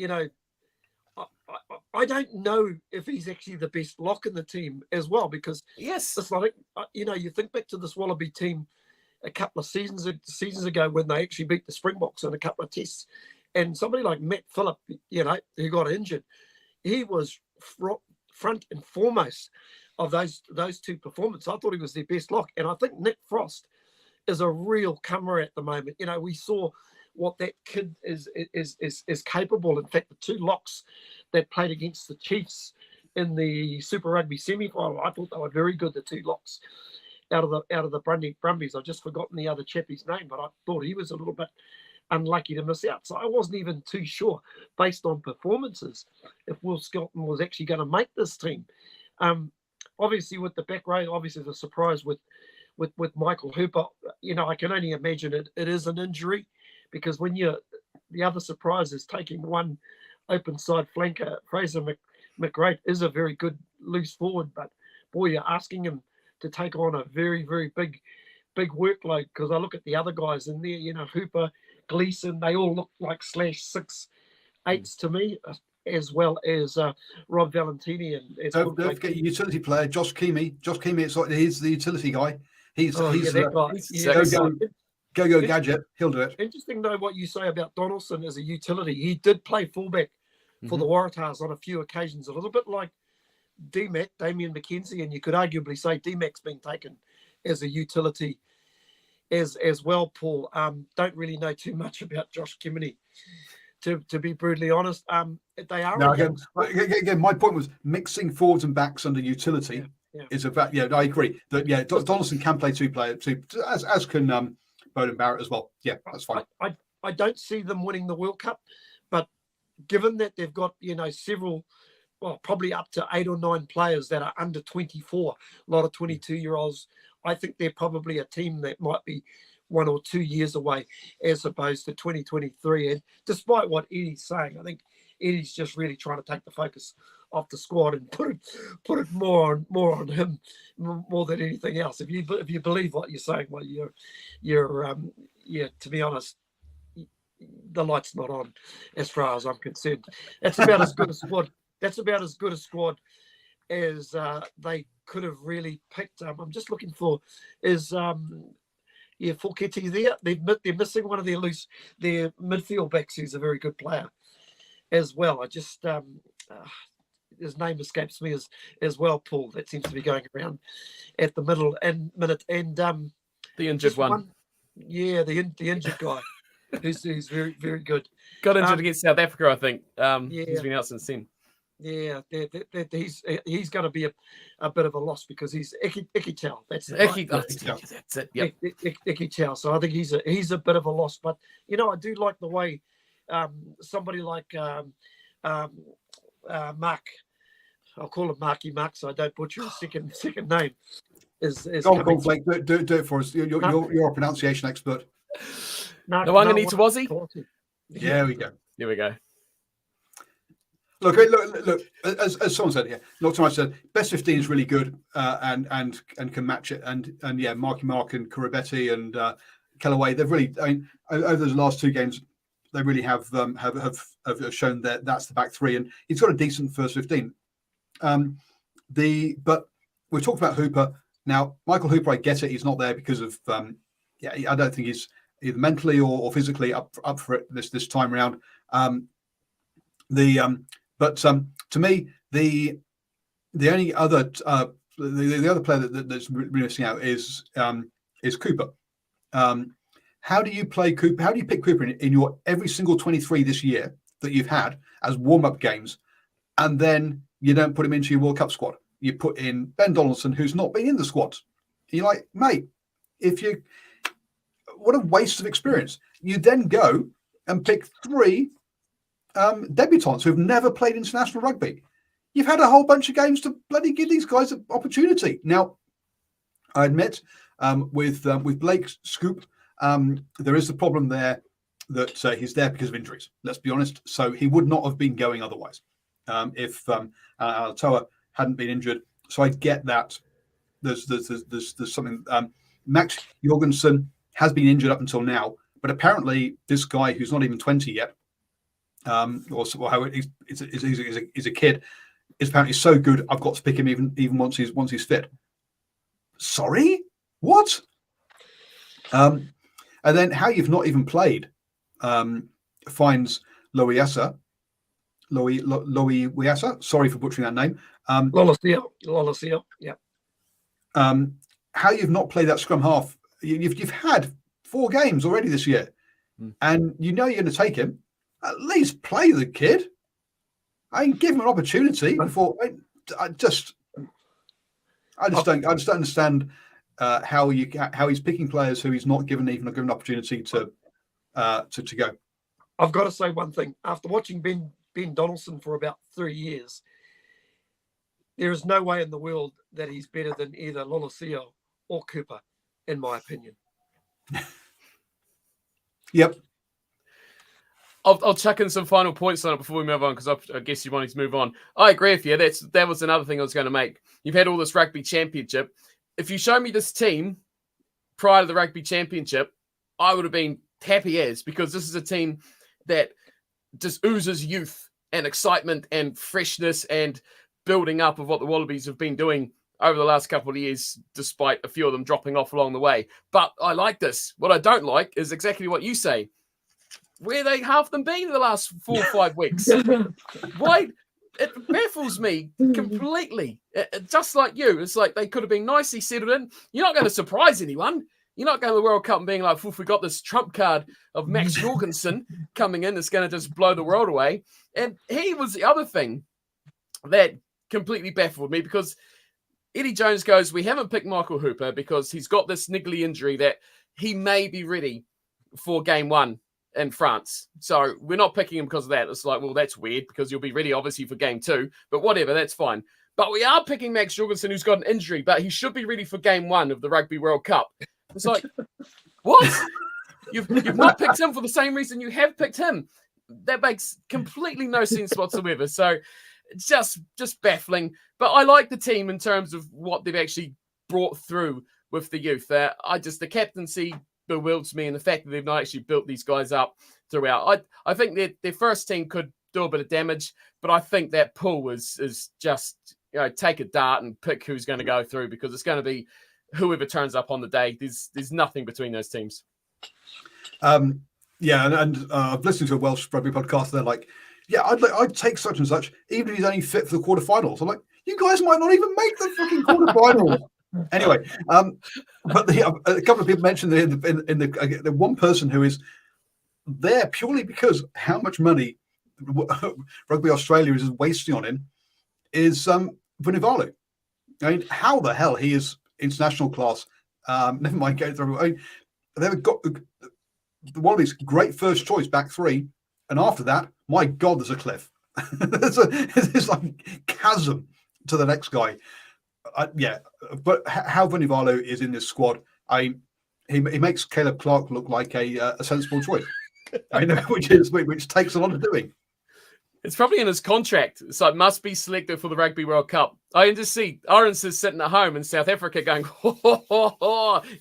I don't know if he's actually the best lock in the team as well, because yes, it's like you think back to this Wallaby team a couple of seasons ago when they actually beat the Springboks in a couple of tests, and somebody like Matt Phillip, who got injured, he was front and foremost of those 2 performances. I thought he was their best lock, and I think Nick Frost is a real comer at the moment. We saw what that kid is capable. In fact, the 2 locks that played against the Chiefs in the Super Rugby semi-final, I thought they were very good. The 2 locks out of the Brumbies. I've just forgotten the other chappie's name, but I thought he was a little bit unlucky to miss out. So I wasn't even too sure, based on performances, if Will Skelton was actually going to make this team. Obviously, with the back row, obviously the surprise with Michael Hooper, I can only imagine it is an injury, because when the other surprise is taking one open side flanker. Fraser McRae is a very good loose forward, but boy, you're asking him to take on a very, very big workload, because I look at the other guys in there, Hooper, Gleeson, they all look like /6/8s to me, as well as Rob Valentini. And don't forget your utility player, Josh Keamy. Josh Keamy, it's like he's the utility guy. He's that guy. Go gadget. He'll do it. Interesting though what you say about Donaldson as a utility. He did play fullback for the Waratahs on a few occasions, a little bit like DMAC, Damien McKenzie, and you could arguably say DMAC's been taken as a utility as well, Paul. Don't really know too much about Josh Keamy, to be brutally honest. They are. No, again, my point was mixing forwards and backs under utility is about. Yeah, I agree that. Yeah, Donaldson can play two, as can Bowden Barrett as well. Yeah, that's fine. I don't see them winning the World Cup, but given that they've got several, well, probably up to 8 or 9 players that are under 24, a lot of 22-year-olds. I think they're probably a team that might be 1 or 2 years away, as opposed to 2023. And despite what Eddie's saying, I think Eddie's just really trying to take the focus off the squad and put it more on him, more than anything else. If you believe what you're saying, well, you're to be honest, the light's not on, as far as I'm concerned. That's about as good a squad. That's about as good a squad as they could have really picked. I'm just looking for Fulketti there. They're missing one of their midfield backs who's a very good player as well. I just his name escapes me as well, Paul. That seems to be going around at the minute and the injured one. Yeah, the injured guy who's very, very good. Got injured against South Africa, I think. He's been out since then. Yeah, he's going to be a bit of a loss because he's Icky Chow. That's it. That's it. Yep. Icky Chow. So I think he's a bit of a loss. But I do like the way somebody like Mark, I'll call him Marky Mark, so I don't butcher his second name. Go on, Blake, do it for us. You're a pronunciation expert. No, Wangani. Yeah, we go. Here we go. Look. As someone said here, not too much said. Best 15 is really good and can match it. And yeah, Marky Mark and Karabetti and Kellaway. They've really, over those last 2 games, they really have shown that that's the back 3, and he's got a decent first 15. But we talked about Hooper. Now, Michael Hooper, I get it. He's not there because of I don't think he's either mentally or physically up for it this time around. But to me, the only other the other player that's really missing out is is Cooper. How do you play Cooper? How do you pick Cooper in your every single 23 this year that you've had as warm-up games, and then you don't put him into your World Cup squad? You put in Ben Donaldson, who's not been in the squad. You're like, mate, what a waste of experience. You then go and pick 3 debutants who've never played international rugby. You've had a whole bunch of games to bloody give these guys an opportunity. Now, I admit, with Blake's scoop, there is the problem there that he's there because of injuries. Let's be honest. So he would not have been going otherwise if Alatoa hadn't been injured. So I get that. There's something. Max Jorgensen has been injured up until now, but apparently this guy who's not even 20 yet, or how he's a kid, is apparently so good. I've got to pick him even once he's fit. Sorry, what? And then how you've not even played finds Loiasa. Sorry for butchering that name. Lolosio, yeah. How you've not played that scrum half? You've had 4 games already this year, and you know you're going to take him. At least play the kid. I mean, give him an opportunity before. I just don't understand how he's picking players who he's not given even a given opportunity to go. I've got to say one thing. After watching Ben Donaldson for about 3 years, there is no way in the world that he's better than either Lolosio or Cooper, in my opinion. Yep. I'll chuck in some final points on it before we move on, because I guess you wanted to move on. I agree with you. That was another thing I was going to make. You've had all this rugby championship. If you show me this team prior to the rugby championship, I would have been happy as, because this is a team that just oozes youth and excitement and freshness and building up of what the Wallabies have been doing over the last couple of years, despite a few of them dropping off along the way. But I like this. What I don't like is exactly what you say. Where they half them been in the last 4 or 5 weeks? Why? It baffles me completely. Just like you, it's like they could have been nicely settled in. You're not going to surprise anyone. You're not going to the World Cup and being like, we got this trump card of Max Jorgensen coming in. It's going to just blow the world away. And he was the other thing that completely baffled me, because Eddie Jones goes, we haven't picked Michael Hooper because he's got this niggly injury that he may be ready for game 1 in France. So we're not picking him because of that. It's like, well, that's weird, because you'll be ready, obviously, for game 2. But whatever, that's fine. But we are picking Max Jorgensen, who's got an injury, but he should be ready for game 1 of the Rugby World Cup. It's like, what? You've not picked him for the same reason you have picked him. That makes completely no sense whatsoever. So just baffling. But I like the team in terms of what they've actually brought through with the youth. The captaincy bewilders me, and the fact that they've not actually built these guys up throughout. I think their first team could do a bit of damage, but I think that pool is just, take a dart and pick who's going to go through, because it's going to be whoever turns up on the day. There's nothing between those teams. Yeah, and I've listened to a Welsh rugby podcast. They're like, yeah, I'd take such and such, even if he's only fit for the quarterfinals. I'm like, you guys might not even make the fucking quarterfinals. Anyway, but a couple of people mentioned that in the one person who is there purely because how much money Rugby Australia is wasting on him is Vunivalu. I mean, how the hell he is international class? Never mind going through. I mean, they've got the Wallabies great first choice back 3, and after that, my God, there's a cliff. there's like chasm to the next guy. Yeah, but how Vunivalu is in this squad, he makes Caleb Clark look like a sensible choice. Which takes a lot of doing. It's probably in his contract. It's like, must be selected for the Rugby World Cup. I can just see Orens is sitting at home in South Africa going,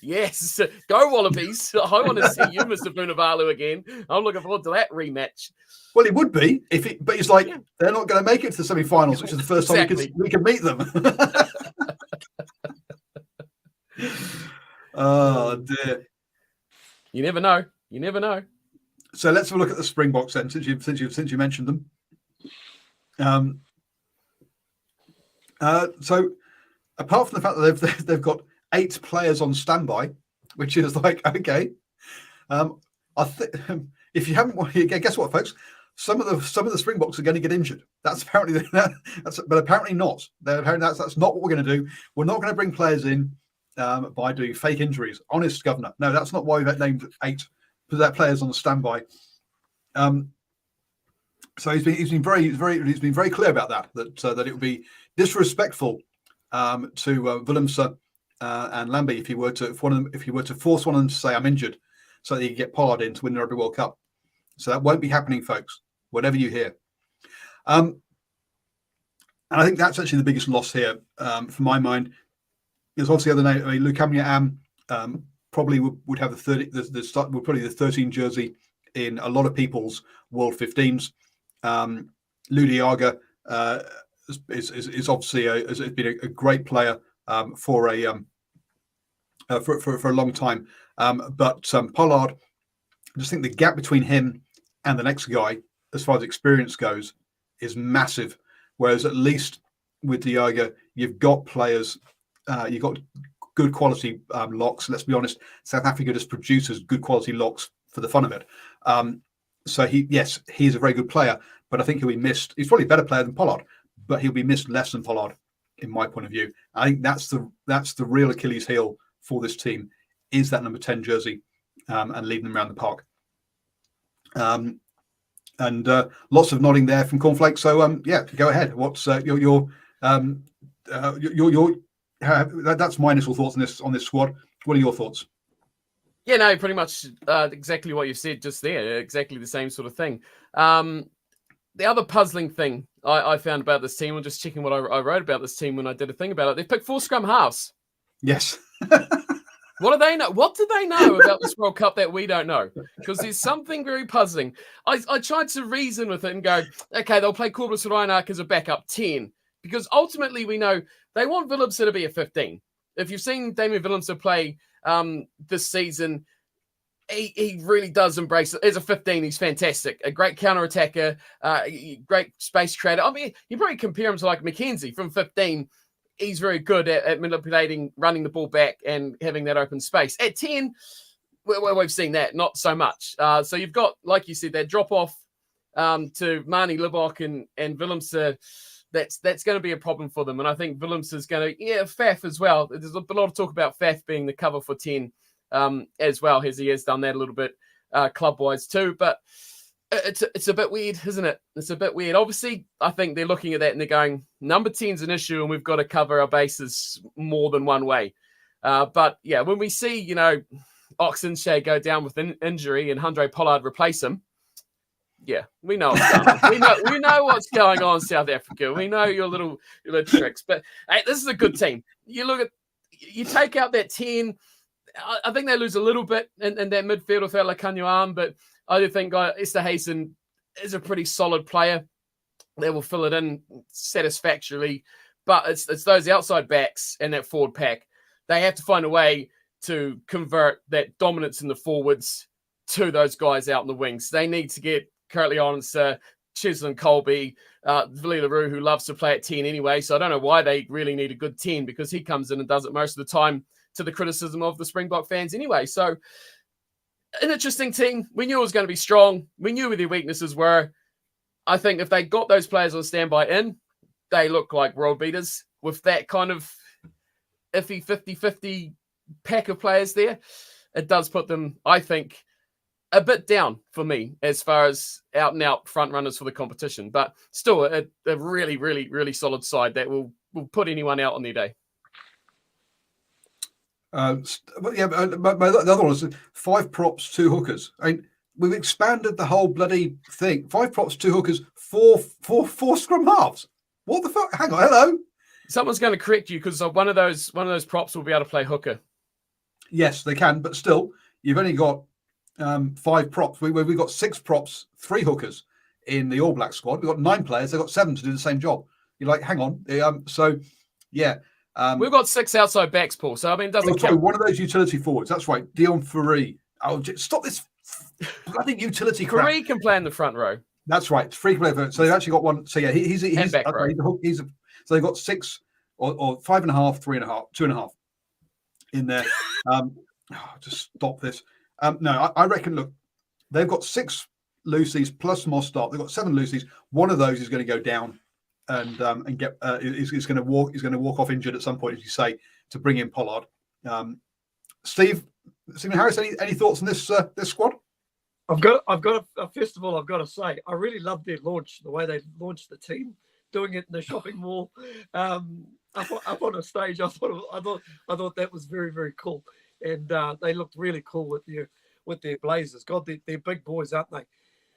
yes, go Wallabies. I want to see you, Mr. Vunivalu, again. I'm looking forward to that rematch. Well, it would be, but he's like, they're not going to make it to the semi-finals, which is the first time we can meet them. Oh, dear. You never know. You never know. So let's have a look at the Springboks then, since you mentioned them. So apart from the fact that they've got 8 players on standby, which is like, okay. I think if you haven't, guess what, folks? Some of the Springboks are going to get injured. That's apparently but apparently not. That's not what we're going to do. We're not going to bring players in by doing fake injuries. Honest governor. No, that's not why we've named 8 players on the standby. So he's been very clear about that it would be disrespectful to Willemse and Lambie if he were to force one of them to say I'm injured, so that he can get Pollard in to win the Rugby World Cup. So that won't be happening, folks. Whatever you hear, and I think that's actually the biggest loss here, for my mind. Is obviously the other night, Lukamia probably would have the 13 jersey in a lot of people's World 15s. Ludiaga is obviously has been a great player for a long time, but Pollard, I just think the gap between him and the next guy, as far as experience goes, is massive. Whereas at least with Diaga, you've got players, you've got good quality locks. Let's be honest, South Africa just produces good quality locks for the fun of it. So he's a very good player, but I think he'll be missed. He's probably a better player than Pollard, but he'll be missed less than Pollard, in my point of view. I think that's the real Achilles heel for this team, is that number 10 jersey, and leading them around the park. And lots of nodding there from Cornflake. So go ahead. What's your that's my initial thoughts on this squad. What are your thoughts? Yeah, no, pretty much exactly what you said just there. Exactly the same sort of thing. The other puzzling thing I found about this team, and just checking what I wrote about this team when I did a thing about it, they picked 4 scrum halves. Yes. What do they know? What do they know about this World Cup that we don't know? Because there's something very puzzling. I tried to reason with it and go, okay, they'll play Corbus Reinach as a backup 10, because ultimately we know they want Willemse to be a 15. If you've seen Damien Willemse play this season, he really does embrace it. As a 15, he's fantastic. A great counter-attacker, great space creator. I mean, you probably compare him to like McKenzie from 15. He's very good at manipulating, running the ball back and having that open space. At 10, we've seen that, not so much. So you've got, like you said, that drop-off to Mani Libok and Willemse. That's going to be a problem for them. And I think Willemse is going to, Faf as well. There's a lot of talk about Faf being the cover for 10 as well, as he has done that a little bit club-wise too. But it's a bit weird, isn't it? It's a bit weird. Obviously, I think they're looking at that and they're going, number 10's an issue and we've got to cover our bases more than one way. But yeah, when we see, Oxenshea go down with an injury and Handré Pollard replace him, yeah, we know what's going on. We know what's going on in South Africa. We know your little tricks. But hey, this is a good team. You take out that 10. I think they lose a little bit in that midfield with Alakanyuam, but I do think Esterhuizen is a pretty solid player. They will fill it in satisfactorily. But it's those outside backs and that forward pack. They have to find a way to convert that dominance in the forwards to those guys out in the wings. They need to get currently on Chislin Colby, Willie LaRue, who loves to play at 10 anyway. So I don't know why they really need a good 10, because he comes in and does it most of the time, to the criticism of the Springbok fans anyway. So an interesting team. We knew it was going to be strong. We knew where their weaknesses were. I think if they got those players on standby in, they look like world beaters. With that kind of iffy 50-50 pack of players there, it does put them, I think, a bit down for me as far as out-and-out front runners for the competition. But still a really, really, really solid side that will put anyone out on their day. But the other one is 5 props, 2 hookers. I mean, we've expanded the whole bloody thing. 5 props, 2 hookers, 4 scrum halves. What the fuck? Hang on, hello. Someone's going to correct you, because one of those props will be able to play hooker. Yes, they can, but still, you've only got 5 props. We've got 6 props, 3 hookers in the All Black squad. We've got 9 players. They've got 7 to do the same job. You're like, hang on. We've got 6 outside backs, Paul. So I mean, it doesn't count. One of those utility forwards. That's right, Dion Ferree. Stop this bloody utility crap. Ferree can play in the front row. That's right, free play. So they've actually got one. So yeah, he's back row. So they've got 6 or 5.5, 3.5, 2.5 in there just stop this. No, I reckon. Look, they've got 6 loosies plus Mostart. They've got 7 loosies. One of those is going to go down, and get is going to walk. Is going to walk off injured at some point, as you say, to bring in Pollard. Stephen Harris, any thoughts on this squad? First of all, I've got to say, I really loved their launch, the way they launched the team, doing it in the shopping mall, up on a stage. I thought that was very, very cool, and they looked really cool with their blazers. God, they're big boys, aren't they?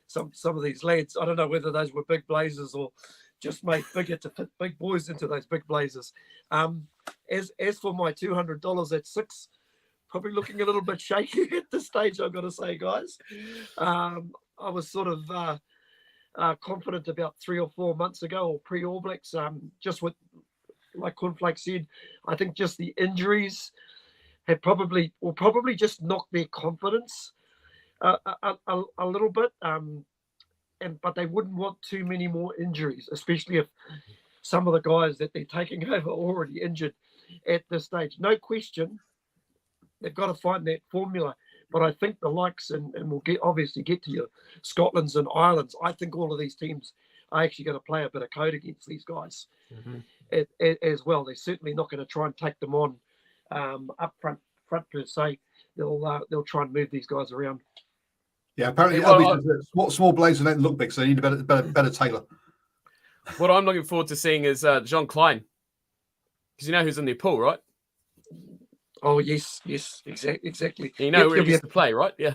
Some of these lads, I don't know whether those were big blazers or just made bigger to fit big boys into those big blazers. As for my $200 at 6. Probably looking a little bit shaky at this stage, I've got to say, guys. I was sort of confident about 3 or 4 months ago, or pre-All Blacks, just with, like Cornflake said, I think just the injuries will probably just knock their confidence a little bit. But they wouldn't want too many more injuries, especially if some of the guys that they're taking over are already injured at this stage. No question. They've got to find that formula. But I think the likes, and we'll obviously get to your Scotlands and Irelands, I think all of these teams are actually going to play a bit of code against these guys as well. They're certainly not going to try and take them on up front per se. They'll try and move these guys around. Yeah, apparently small blazers don't look big, so they need a better tailor. What I'm looking forward to seeing is John Klein. Because you know who's in their pool, right? Oh, yes, exactly. You know where he used to play, right? Yeah.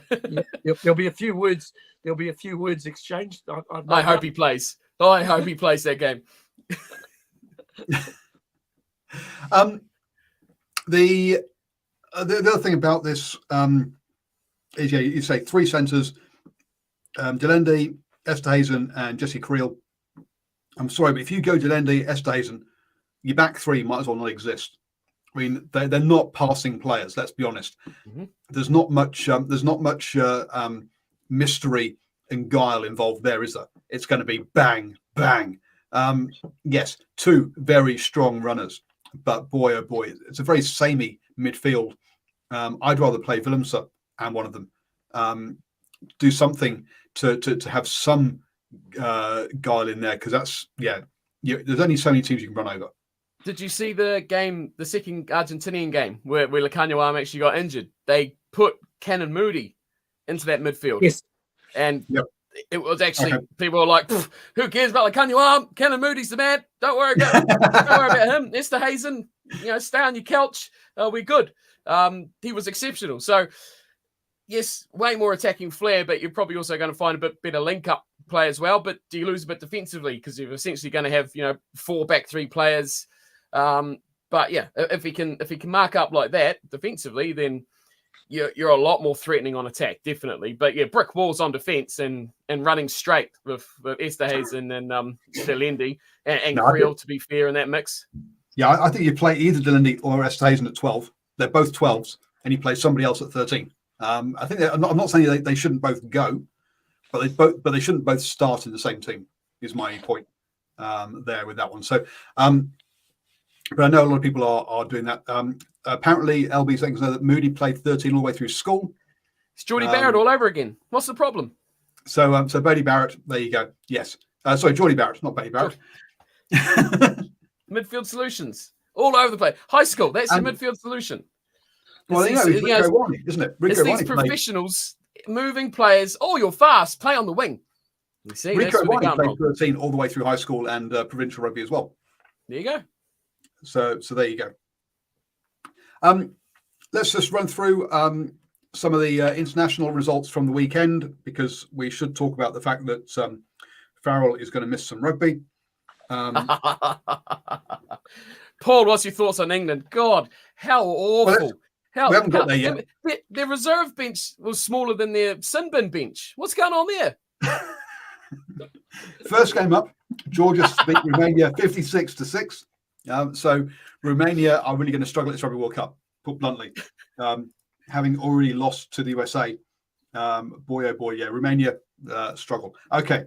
There'll be a few words. There'll be a few words exchanged. I hope he plays. I hope he plays that game. The other thing about this is, you say 3 centres, Delende, Esterhazen, and Jesse Creel. I'm sorry, but if you go Delende, Esterhazen, your back 3 might as well not exist. I mean, they're not passing players. Let's be honest. Mm-hmm. There's not much mystery and guile involved there, is there? It's going to be bang, bang. Yes, 2 very strong runners, but boy, oh boy, it's a very samey midfield. I'd rather play Willemse and one of them. Do something to have some guile in there, because that's there's only so many teams you can run over. Did you see the game, the second Argentinian game, where Lekanyawam actually got injured? They put Cannon Moody into that midfield. Yes. And it was actually, people were like, who cares about Lekanyawam? Cannon Moody's the man. Don't worry about him. Esterhazen, stay on your couch. We're good. He was exceptional. So, yes, way more attacking flair, but you're probably also going to find a bit better link-up play as well. But do you lose a bit defensively? Because you're essentially going to have, 4 back 3 players. But yeah, if he can mark up like that defensively, then you're a lot more threatening on attack, definitely. But yeah, brick walls on defense and running straight with Esterhazen and Delende and Creel, to be fair, in that mix. Yeah, I think you play either Delende or Esterhazen at 12. They're both 12s, and you play somebody else at 13. I think I'm not saying they shouldn't both go, but they shouldn't both start in the same team. Is my point there with that one. So. But I know a lot of people are doing that. Apparently, LB's letting us know that Moody played 13 all the way through school. It's Geordie Barrett all over again. What's the problem? So Bodie Barrett, there you go. Yes. Sorry, Geordie Barrett, not Bodie Barrett. Midfield solutions all over the place. High school, that's your midfield solution. Well, it's Rico Ronnie, isn't it? It's these professionals, moving players. Oh, you're fast. Play on the wing. You see, Rico Ronnie played 13 all the way through high school and provincial rugby as well. There you go. So there you go. Let's just run through some of the international results from the weekend, because we should talk about the fact that Farrell is going to miss some rugby. Paul, what's your thoughts on England? God, how awful. We haven't got there yet. Their reserve bench was smaller than their sin bin bench. What's going on there? First game up, Georgia beat Romania 56-6. So Romania are really going to struggle at this Rugby World Cup, put bluntly, having already lost to the USA. Boy, oh boy, yeah, Romania struggle. Okay,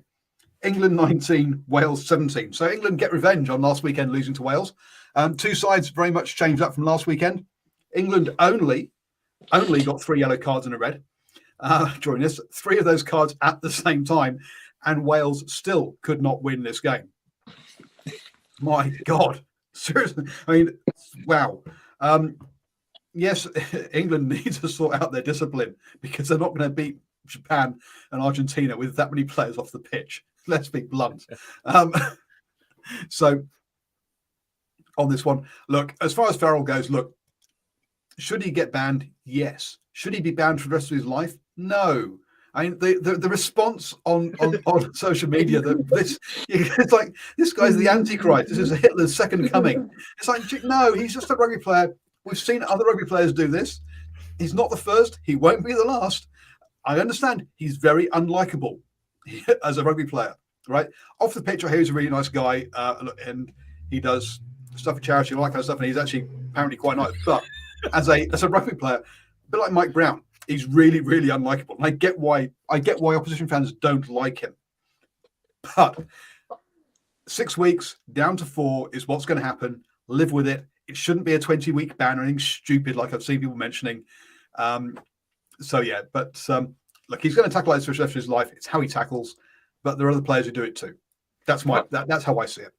England 19, Wales 17. So England get revenge on last weekend losing to Wales. 2 sides very much changed up from last weekend. England only only got 3 yellow cards and a red during this. 3 of those cards at the same time, and Wales still could not win this game. My God, seriously. I mean, wow. Yes, England needs to sort out their discipline because they're not going to beat Japan and Argentina with that many players off the pitch. Let's be blunt. So on this one, look, as far as Farrell goes, look, should he get banned? Yes. Should he be banned for the rest of his life? No. I mean, the response on social media that it's like, this guy's the Antichrist. This is Hitler's second coming. It's like, no, he's just a rugby player. We've seen other rugby players do this. He's not the first. He won't be the last. I understand he's very unlikable as a rugby player, right? Off the pitch, I hear he's a really nice guy, and he does stuff for charity and all that kind of stuff, and he's actually apparently quite nice. But as a rugby player, a bit like Mike Brown, he's really, really unlikable. And I get why opposition fans don't like him. But 6 weeks down to 4 is what's going to happen. Live with it. It shouldn't be a 20-week ban or anything stupid like I've seen people mentioning. So yeah, but look, he's going to tackle like this for the rest of his life. It's how he tackles, but there are other players who do it too. That's how I see it.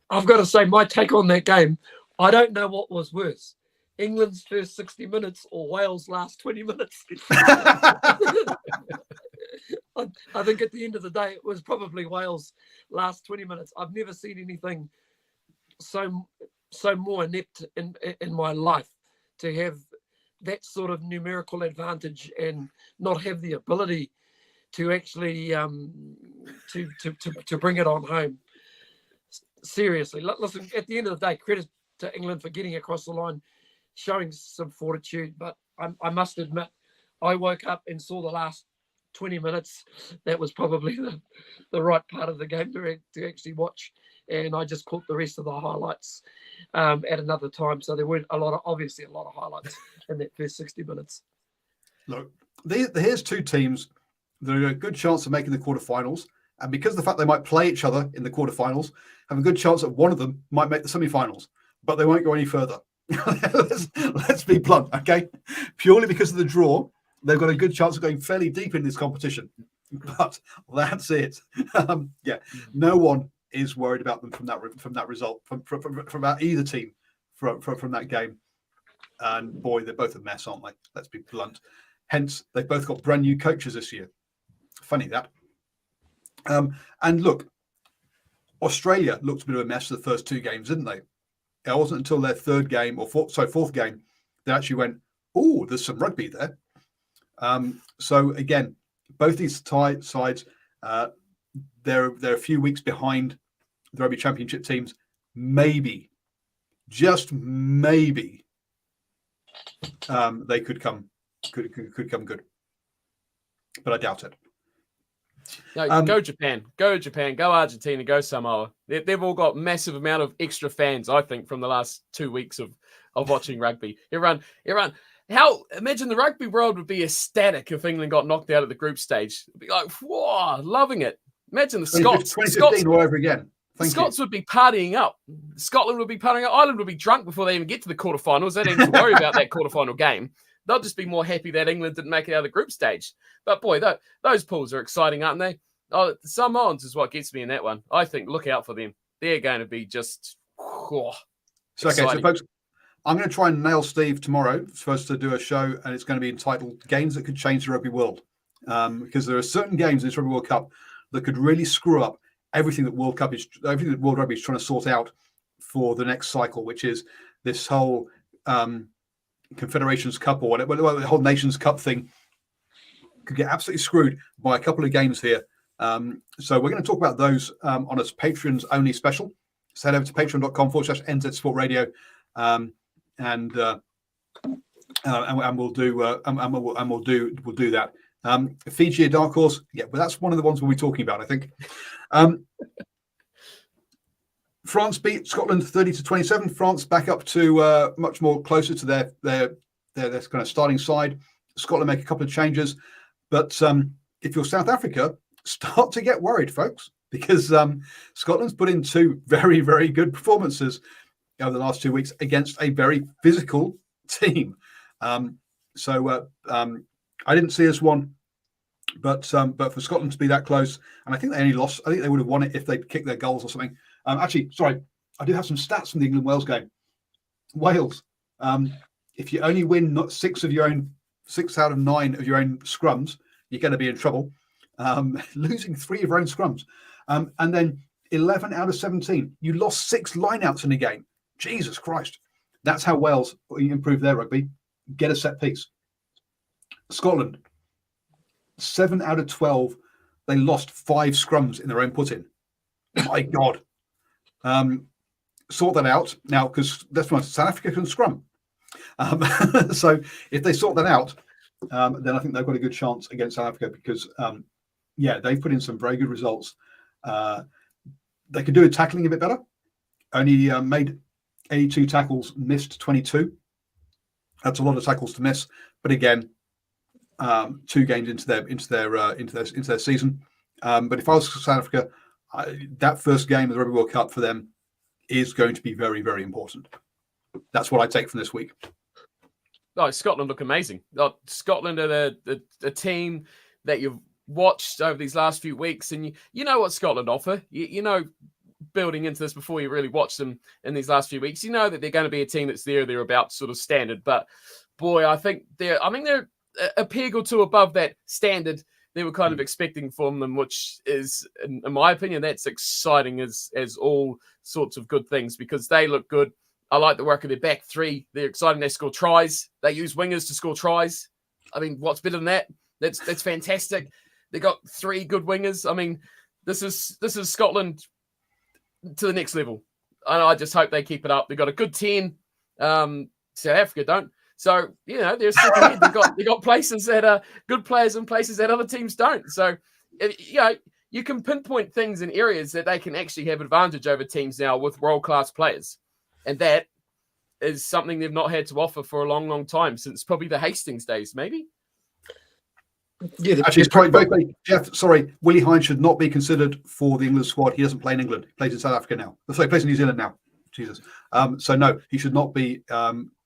I've got to say, my take on that game, I don't know what was worse, England's first 60 minutes or Wales' last 20 minutes. I think at the end of the day, it was probably Wales' last 20 minutes. I've never seen anything so more inept in my life, to have that sort of numerical advantage and not have the ability to actually to bring it on home. Seriously, listen, at the end of the day, credit to England for getting across the line, showing some fortitude, but I must admit, I woke up and saw the last 20 minutes. That was probably the right part of the game to actually watch, and I just caught the rest of the highlights at another time. So there weren't obviously a lot of highlights in that first 60 minutes. Look, here's 2 teams that are a good chance of making the quarterfinals, and because of the fact they might play each other in the quarterfinals, have a good chance that one of them might make the semi-finals, but they won't go any further. let's be blunt, okay? Purely because of the draw, they've got a good chance of going fairly deep in this competition, but that's it. Yeah, no one is worried about them from that result, from about either team from that game. And boy, they're both a mess, aren't they? Let's be blunt. Hence, they've both got brand new coaches this year. Funny that. And look, Australia looked a bit of a mess for the first 2 games, didn't they? It wasn't until their fourth game, they actually went, oh, there's some rugby there. So again, both these sides, they're a few weeks behind the Rugby Championship teams. Maybe, just maybe, they could come good, but I doubt it. No, go Japan, go Argentina, go Samoa. They've all got massive amount of extra fans, I think, from the last 2 weeks of watching rugby. Everyone. Imagine the rugby world would be ecstatic if England got knocked out at the group stage. It'd be like, whoa, loving it. Imagine the Scots. 2015 all over again. Scots would be partying up. Scotland would be partying up. Ireland would be drunk before they even get to the quarterfinals. They don't even worry about that quarterfinal game. They'll just be more happy that England didn't make it out of the group stage. But boy, those pools are exciting, aren't they? Oh, the Samoans is what gets me in that one. I think look out for them. They're going to be just so folks, I'm going to try and nail Steve tomorrow for us to do a show, and it's going to be entitled Games That Could Change the Rugby World. Because there are certain games in this Rugby World Cup that could really screw up everything that World Rugby is trying to sort out for the next cycle, which is this whole Confederations Cup or whatever, the whole Nations Cup thing could get absolutely screwed by a couple of games here. So we're going to talk about those on a Patreons only special. So head over to patreon.com/NZ Sport Radio, and we'll do that. Fiji, a dark horse, yeah, but that's one of the ones we'll be talking about, I think. France beat Scotland 30-27. France back up to much more closer to their kind of starting side. Scotland make a couple of changes, but if you're South Africa, start to get worried, folks, because Scotland's put in 2 very, very good performances over the last 2 weeks against a very physical team. So I didn't see this one, but for Scotland to be that close, and I think they only lost. I think they would have won it if they'd kicked their goals or something. Actually, sorry, I do have some stats from the England-Wales game. Wales, if you only win not 6 out of 9 of your own scrums, you're going to be in trouble. Losing 3 of your own scrums, and then 11 out of 17, you lost 6 lineouts in a game. Jesus Christ, that's how Wales improve their rugby. Get a set piece. Scotland, 7 out of 12, they lost 5 scrums in their own put-in. My God. Sort that out now, because that's why South Africa can scrum. So if they sort that out, then I think they've got a good chance against South Africa because, they've put in some very good results. They could do a tackling a bit better. Only made 82 tackles, missed 22. That's a lot of tackles to miss. But again, 2 games into their season. But if I was South Africa, that first game of the Rugby World Cup for them is going to be very, very important. That's what I take from this week. Oh, Scotland look amazing. Scotland are a team that you've watched over these last few weeks, and you know what Scotland offer. You know, building into this before you really watch them in these last few weeks, you know that they're going to be a team that's they're about sort of standard. But boy, I think they're a peg or 2 above that standard they were kind of expecting from them, which is, in my opinion, that's exciting as all sorts of good things because they look good. I like the work of their back 3. They're exciting. They score tries. They use wingers to score tries. I mean, what's better than that? That's fantastic. They got 3 good wingers. I mean, this is Scotland to the next level. And I just hope they keep it up. They've got a good 10. South Africa don't. So, they're second ahead. They've got places that are good players and places that other teams don't. So, you can pinpoint things in areas that they can actually have advantage over teams now with world-class players. And that is something they've not had to offer for a long, long time, since probably the Hastings days, maybe. Yeah, actually, it's very quickly. Jeff, sorry, Willie Hine should not be considered for the England squad. He doesn't play in England. He plays in South Africa now. Sorry, he plays in New Zealand now. Jesus. So no, he should not be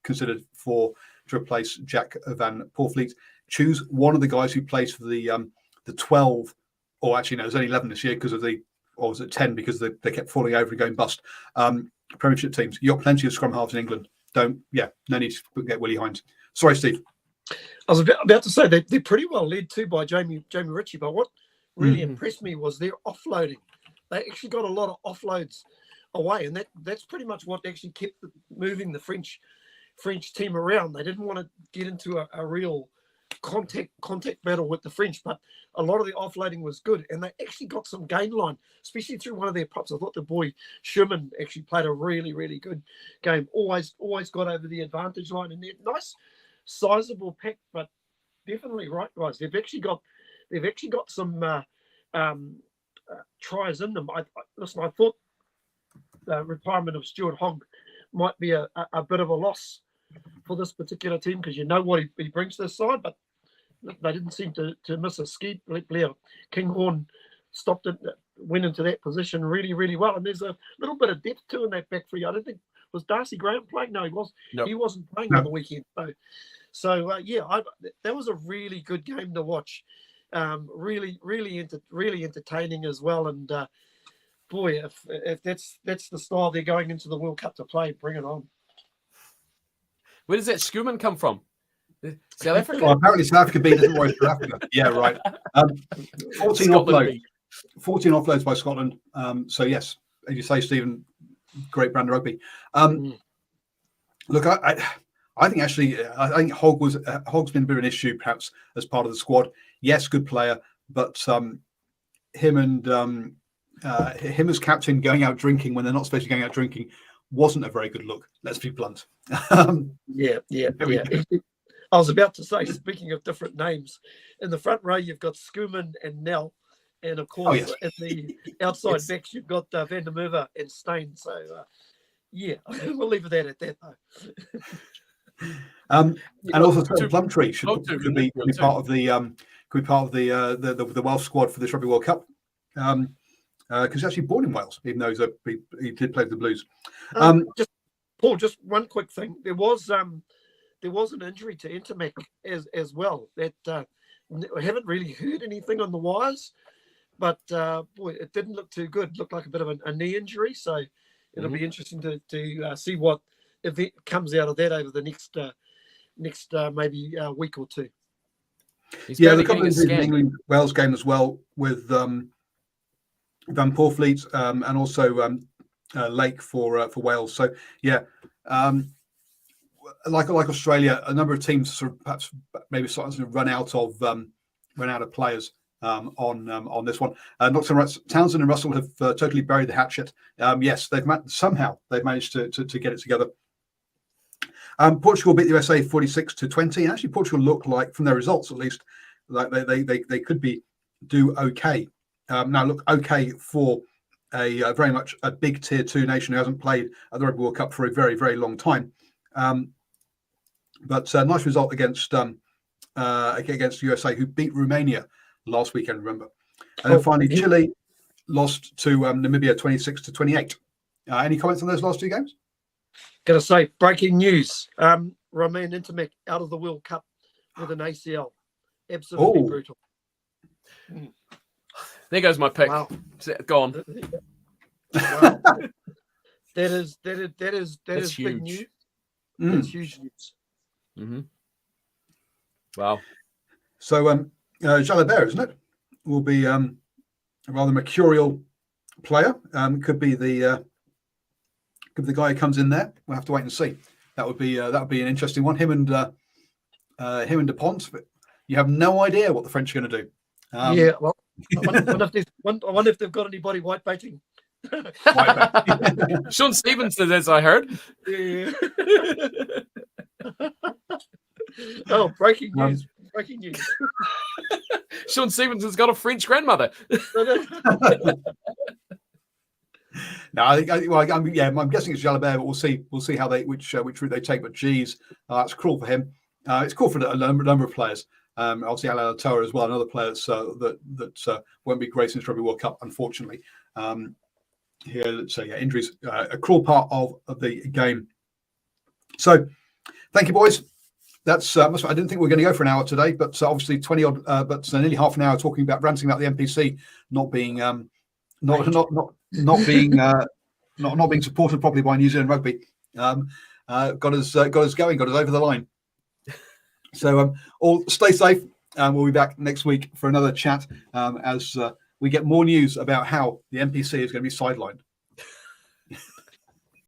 considered to replace Jack Van Poorvliet. Choose one of the guys who plays for the 12, or actually no, there's only 11 this year because of or was it 10 because they kept falling over and going bust. Premiership teams. You've got plenty of scrum halves in England. No need to get Willie Hines. Sorry, Steve. I was about to say they're pretty well led too by Jamie Ritchie, but what really impressed me was their offloading. They actually got a lot of offloads away, and that's pretty much what actually kept moving the French team around. They didn't want to get into a real contact battle with the French, but a lot of the offloading was good, and they actually got some gain line, especially through one of their pups. I thought the boy Sherman actually played a really, really good game. Always got over the advantage line, and they're nice, sizable pack, but definitely right, guys. They've actually got some tries in them. I thought the retirement of Stuart Hogg might be a bit of a loss for this particular team because you know what he brings to this side, but they didn't seem to miss a ski. Blair Kinghorn stopped it, went into that position really, really well, and there's a little bit of depth too in that back three. I don't think was Darcy Graham playing. No, he was. Nope. He wasn't playing on the weekend. So that was a really good game to watch. Really entertaining as well. And boy, if that's the style they're going into the World Cup to play, bring it on. Where does that Schoeman come from? South Africa? Well, apparently South Africa beat doesn't worry South Africa. Yeah, right. 14 offloads by Scotland. So yes, as you say, Stephen, great brand of rugby. Look, I think actually, I think Hogg's been a bit of an issue perhaps as part of the squad. Yes, good player, but him as captain going out drinking when they're not supposed to be going out drinking wasn't a very good look. Let's be blunt. Yeah. I was about to say, speaking of different names, in the front row you've got Schoeman and Nell, and of course in the outside backs you've got Van der Merwe and Steyn. So we'll leave it at that though. And also Plumtree could be part of the Welsh squad for this Rugby World Cup. Because he's actually born in Wales, even though he did play for the Blues. Just one quick thing. There was there was an injury to Intermac as well. That I haven't really heard anything on the wires, but boy, it didn't look too good. It looked like a bit of a knee injury. So it'll be interesting to see what event comes out of that over the next maybe week or two. Yeah, the couple of injuries in the England Wales game as well with Van Poorvliet and also Lake for Wales. So yeah, like Australia, a number of teams sort of perhaps maybe starting to run out of players on this one. Townsend and Russell have totally buried the hatchet. Yes, they've managed to get it together. Portugal beat the USA 46-20, and actually Portugal looked like, from their results at least, like they could do okay. Now look okay for a very much a big tier 2 nation who hasn't played at the Rugby World Cup for a very, very long time. But nice result against USA, who beat Romania last weekend, remember. And then finally, Chile lost to Namibia 26-28. Any comments on those last two games? Going to say, breaking news. Romain Intermac out of the World Cup with an ACL. Absolutely brutal. There goes my pick. Wow. Gone. Wow. that is big huge. news. That's huge news. Mm-hmm. Wow. So Jalabert, isn't it? Will be a rather mercurial player. Could be the guy who comes in there. We'll have to wait and see. That would be an interesting one. Him and Dupont. You have no idea what the French are going to do. Yeah, well, I wonder if they've got anybody white baiting. Sean Stevenson, as I heard. Yeah. Oh, breaking news! Breaking news. Sean Stevenson's got a French grandmother. No, I'm guessing it's Jalabert, but we'll see how which route they take. But geez, that's cruel for him. It's cool for a number of players. Obviously, Alan Toa as well, another player that won't be great since Rugby World Cup, unfortunately. Here, let's say injuries, a cruel part of the game. So, thank you, boys. That's I didn't think we were going to go for an hour today, but obviously 20 odd, but nearly half an hour ranting about the NPC not being not being supported properly by New Zealand Rugby. Got us going, got us over the line. So all stay safe, and we'll be back next week for another chat as we get more news about how the NPC is going to be sidelined.